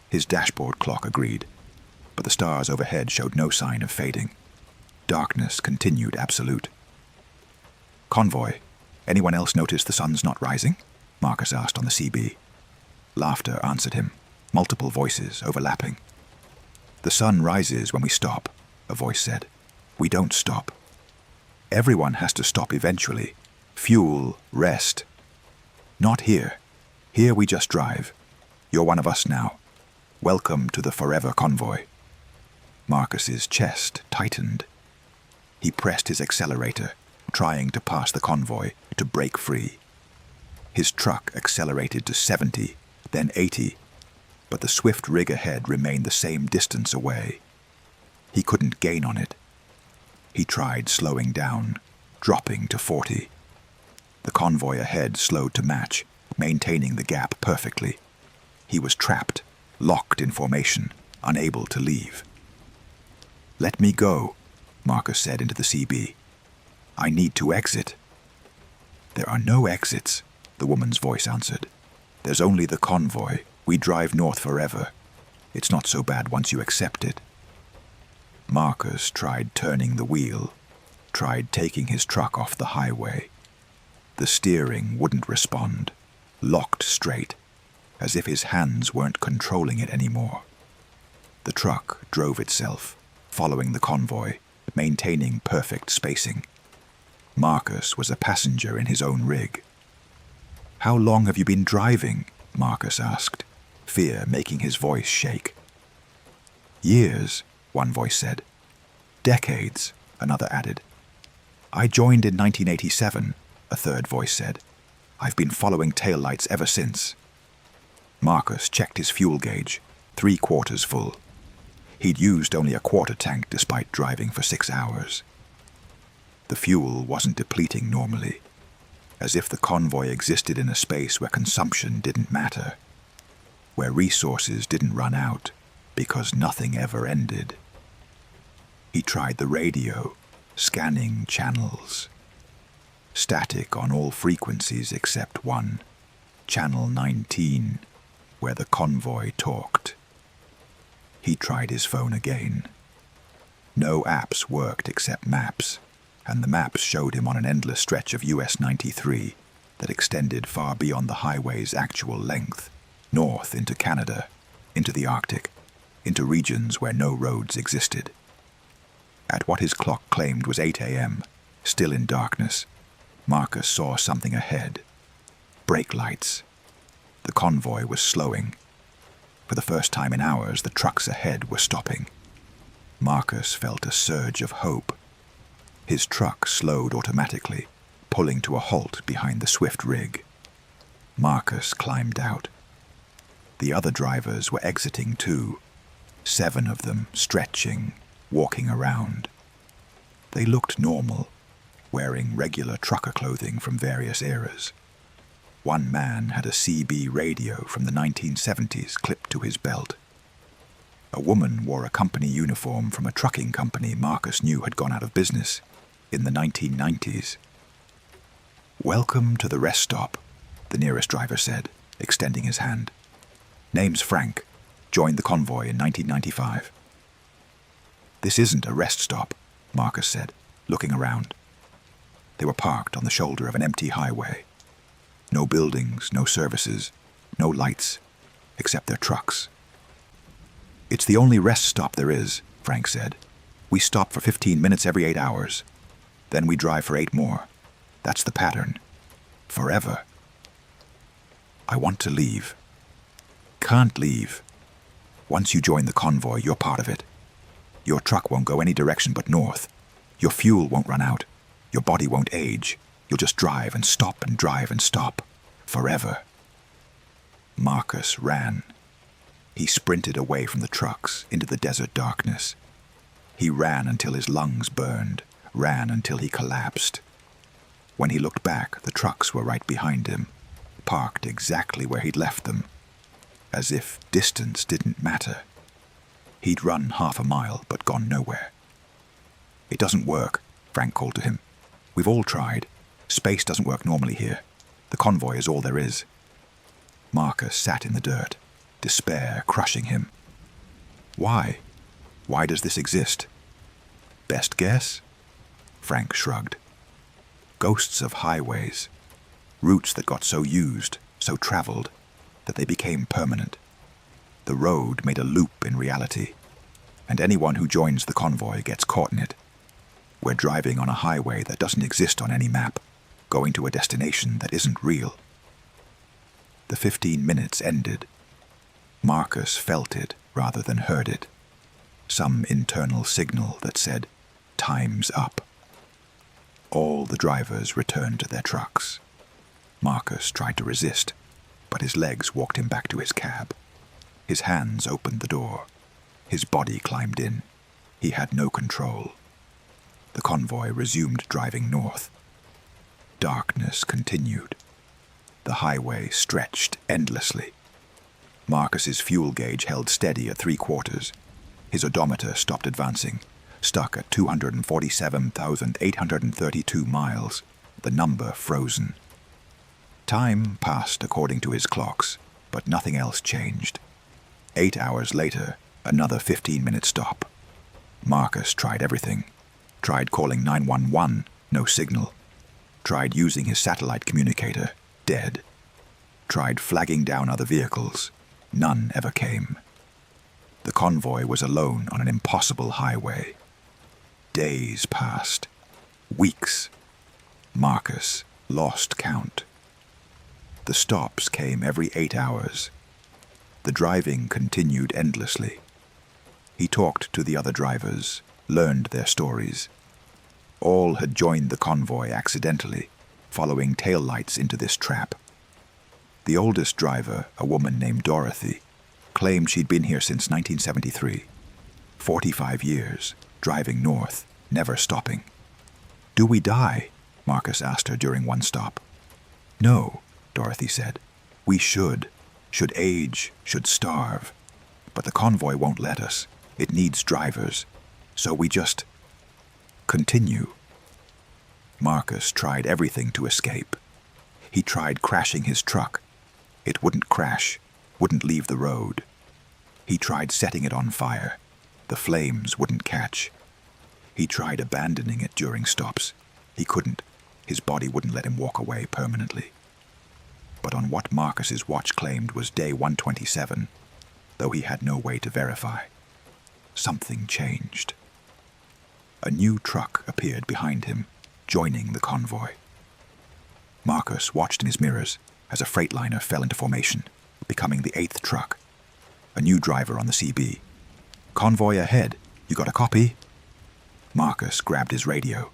Speaker 1: His dashboard clock agreed, but the stars overhead showed no sign of fading. Darkness continued absolute. "Convoy, anyone else notice the sun's not rising?" Marcus asked on the CB. Laughter answered him, multiple voices overlapping. "The sun rises when we stop," a voice said. "We don't stop. Everyone has to stop eventually. Fuel, rest. Not here. Here we just drive. You're one of us now. Welcome to the forever convoy." Marcus's chest tightened. He pressed his accelerator, trying to pass the convoy, to break free. His truck accelerated to 70, then 80, but the swift rig ahead remained the same distance away. He couldn't gain on it. He tried slowing down, dropping to 40. The convoy ahead slowed to match, maintaining the gap perfectly. He was trapped, locked in formation, unable to leave. "Let me go," Marcus said into the CB. "I need to exit." "There are no exits," the woman's voice answered. "There's only the convoy. We drive north forever. It's not so bad once you accept it." Marcus tried turning the wheel, tried taking his truck off the highway. The steering wouldn't respond, locked straight, as if his hands weren't controlling it anymore. The truck drove itself, following the convoy, maintaining perfect spacing. Marcus was a passenger in his own rig. "How long have you been driving?" Marcus asked, fear making his voice shake. "Years," one voice said. "Decades," another added. "I joined in 1987, a third voice said. "I've been following taillights ever since." Marcus checked his fuel gauge, 3/4 full. He'd used only a quarter tank despite driving for 6 hours. The fuel wasn't depleting normally, as if the convoy existed in a space where consumption didn't matter, where resources didn't run out because nothing ever ended. He tried the radio, scanning channels. Static on all frequencies except one, channel 19, where the convoy talked. He tried his phone again. No apps worked except maps, and the maps showed him on an endless stretch of US 93 that extended far beyond the highway's actual length, north into Canada, into the Arctic, into regions where no roads existed. At what his clock claimed was 8 a.m., still in darkness, Marcus saw something ahead. Brake lights. The convoy was slowing. For the first time in hours, the trucks ahead were stopping. Marcus felt a surge of hope. His truck slowed automatically, pulling to a halt behind the swift rig. Marcus climbed out. The other drivers were exiting too, 7 of them stretching, walking around. They looked normal, wearing regular trucker clothing from various eras. One man had a CB radio from the 1970s clipped to his belt. A woman wore a company uniform from a trucking company Marcus knew had gone out of business in the 1990s. "Welcome to the rest stop," the nearest driver said, extending his hand. "Name's Frank. Joined the convoy in 1995. "This isn't a rest stop," Marcus said, looking around. They were parked on the shoulder of an empty highway. No buildings, no services, no lights, except their trucks. "It's the only rest stop there is," Frank said. "We stop for 15 minutes every 8 hours. Then we drive for 8 more. That's the pattern. Forever." "I want to leave." "Can't leave. Once you join the convoy, you're part of it. Your truck won't go any direction but north. Your fuel won't run out. Your body won't age. You'll just drive and stop and drive and stop. Forever." Marcus ran. He sprinted away from the trucks into the desert darkness. He ran until his lungs burned, ran until he collapsed. When he looked back, the trucks were right behind him, parked exactly where he'd left them, as if distance didn't matter. He'd run half a mile, but gone nowhere. "It doesn't work," Frank called to him. "We've all tried. Space doesn't work normally here. The convoy is all there is." Marcus sat in the dirt, despair crushing him. "Why? Why does this exist?" "Best guess?" Frank shrugged. "Ghosts of highways. Routes that got so used, so traveled, that they became permanent. The road made a loop in reality, and anyone who joins the convoy gets caught in it. We're driving on a highway that doesn't exist on any map, going to a destination that isn't real." The 15 minutes ended. Marcus felt it rather than heard it. Some internal signal that said, "Time's up." All the drivers returned to their trucks. Marcus tried to resist, but his legs walked him back to his cab. His hands opened the door. His body climbed in. He had no control. The convoy resumed driving north. Darkness continued. The highway stretched endlessly. Marcus's fuel gauge held steady at 3/4. His odometer stopped advancing, stuck at 247,832 miles, the number frozen. Time passed according to his clocks, but nothing else changed. 8 hours later, another 15-minute stop. Marcus tried everything. Tried calling 911, no signal. Tried using his satellite communicator, dead. Tried flagging down other vehicles. None ever came. The convoy was alone on an impossible highway. Days passed. Weeks. Marcus lost count. The stops came every 8 hours. The driving continued endlessly. He talked to the other drivers, learned their stories. All had joined the convoy accidentally, following taillights into this trap. The oldest driver, a woman named Dorothy, claimed she'd been here since 1973. 45 years, driving north, never stopping. "Do we die?" Marcus asked her during one stop. "No," Dorothy said. "We should age, should starve. But the convoy won't let us. It needs drivers. So we just continue." Marcus tried everything to escape. He tried crashing his truck. It wouldn't crash, wouldn't leave the road. He tried setting it on fire. The flames wouldn't catch. He tried abandoning it during stops. He couldn't. His body wouldn't let him walk away permanently. But on what Marcus's watch claimed was day 127, though he had no way to verify, something changed. A new truck appeared behind him, joining the convoy. Marcus watched in his mirrors as a freightliner fell into formation, becoming the 8th truck. A new driver on the CB. "Convoy ahead. You got a copy?" Marcus grabbed his radio.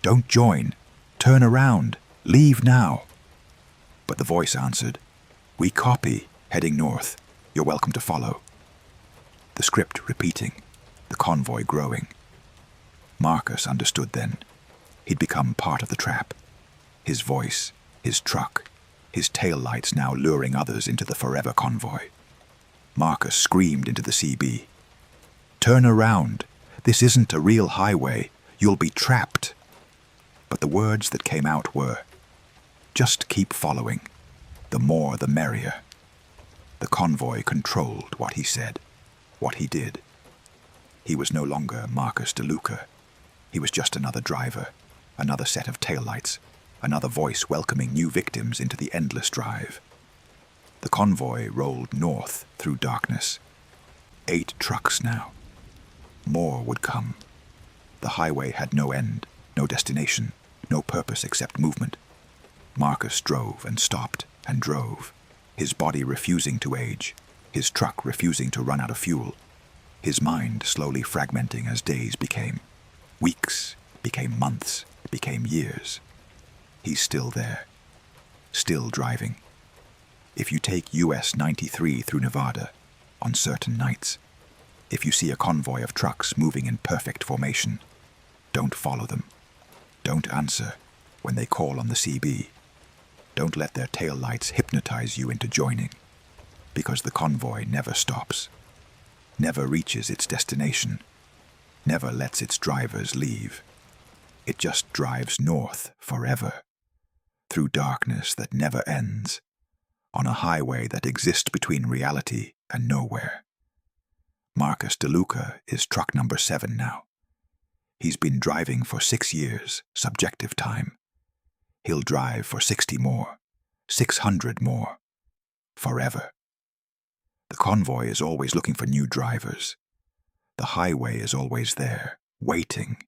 Speaker 1: "Don't join. Turn around. Leave now." But the voice answered, "We copy. Heading north. You're welcome to follow." The script repeating, the convoy growing. Marcus understood then. He'd become part of the trap. His voice, his truck, his taillights now luring others into the forever convoy. Marcus screamed into the CB. "Turn around. This isn't a real highway. You'll be trapped." But the words that came out were, "Just keep following. The more the merrier." The convoy controlled what he said, what he did. He was no longer Marcus DeLuca. He was just another driver, another set of taillights, another voice welcoming new victims into the endless drive. The convoy rolled north through darkness. 8 trucks now. More would come. The highway had no end, no destination, no purpose except movement. Marcus drove and stopped and drove, his body refusing to age, his truck refusing to run out of fuel, his mind slowly fragmenting as days became weeks, became months, became years. He's still there, still driving. If you take US 93 through Nevada on certain nights, if you see a convoy of trucks moving in perfect formation, don't follow them. Don't answer when they call on the CB. Don't let their taillights hypnotize you into joining, because the convoy never stops, never reaches its destination, never lets its drivers leave. It just drives north forever, through darkness that never ends, on a highway that exists between reality and nowhere. Marcus DeLuca is truck number 7 now. He's been driving for 6 years, subjective time. He'll drive for 60 more, 600 more, forever. The convoy is always looking for new drivers. The highway is always there, waiting.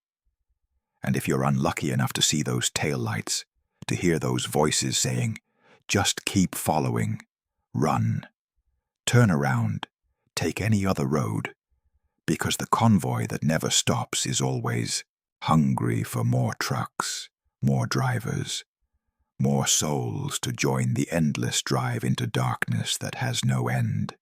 Speaker 1: And if you're unlucky enough to see those taillights, to hear those voices saying, "Just keep following, run, turn around, take any other road," because the convoy that never stops is always hungry for more trucks, more drivers, more souls to join the endless drive into darkness that has no end.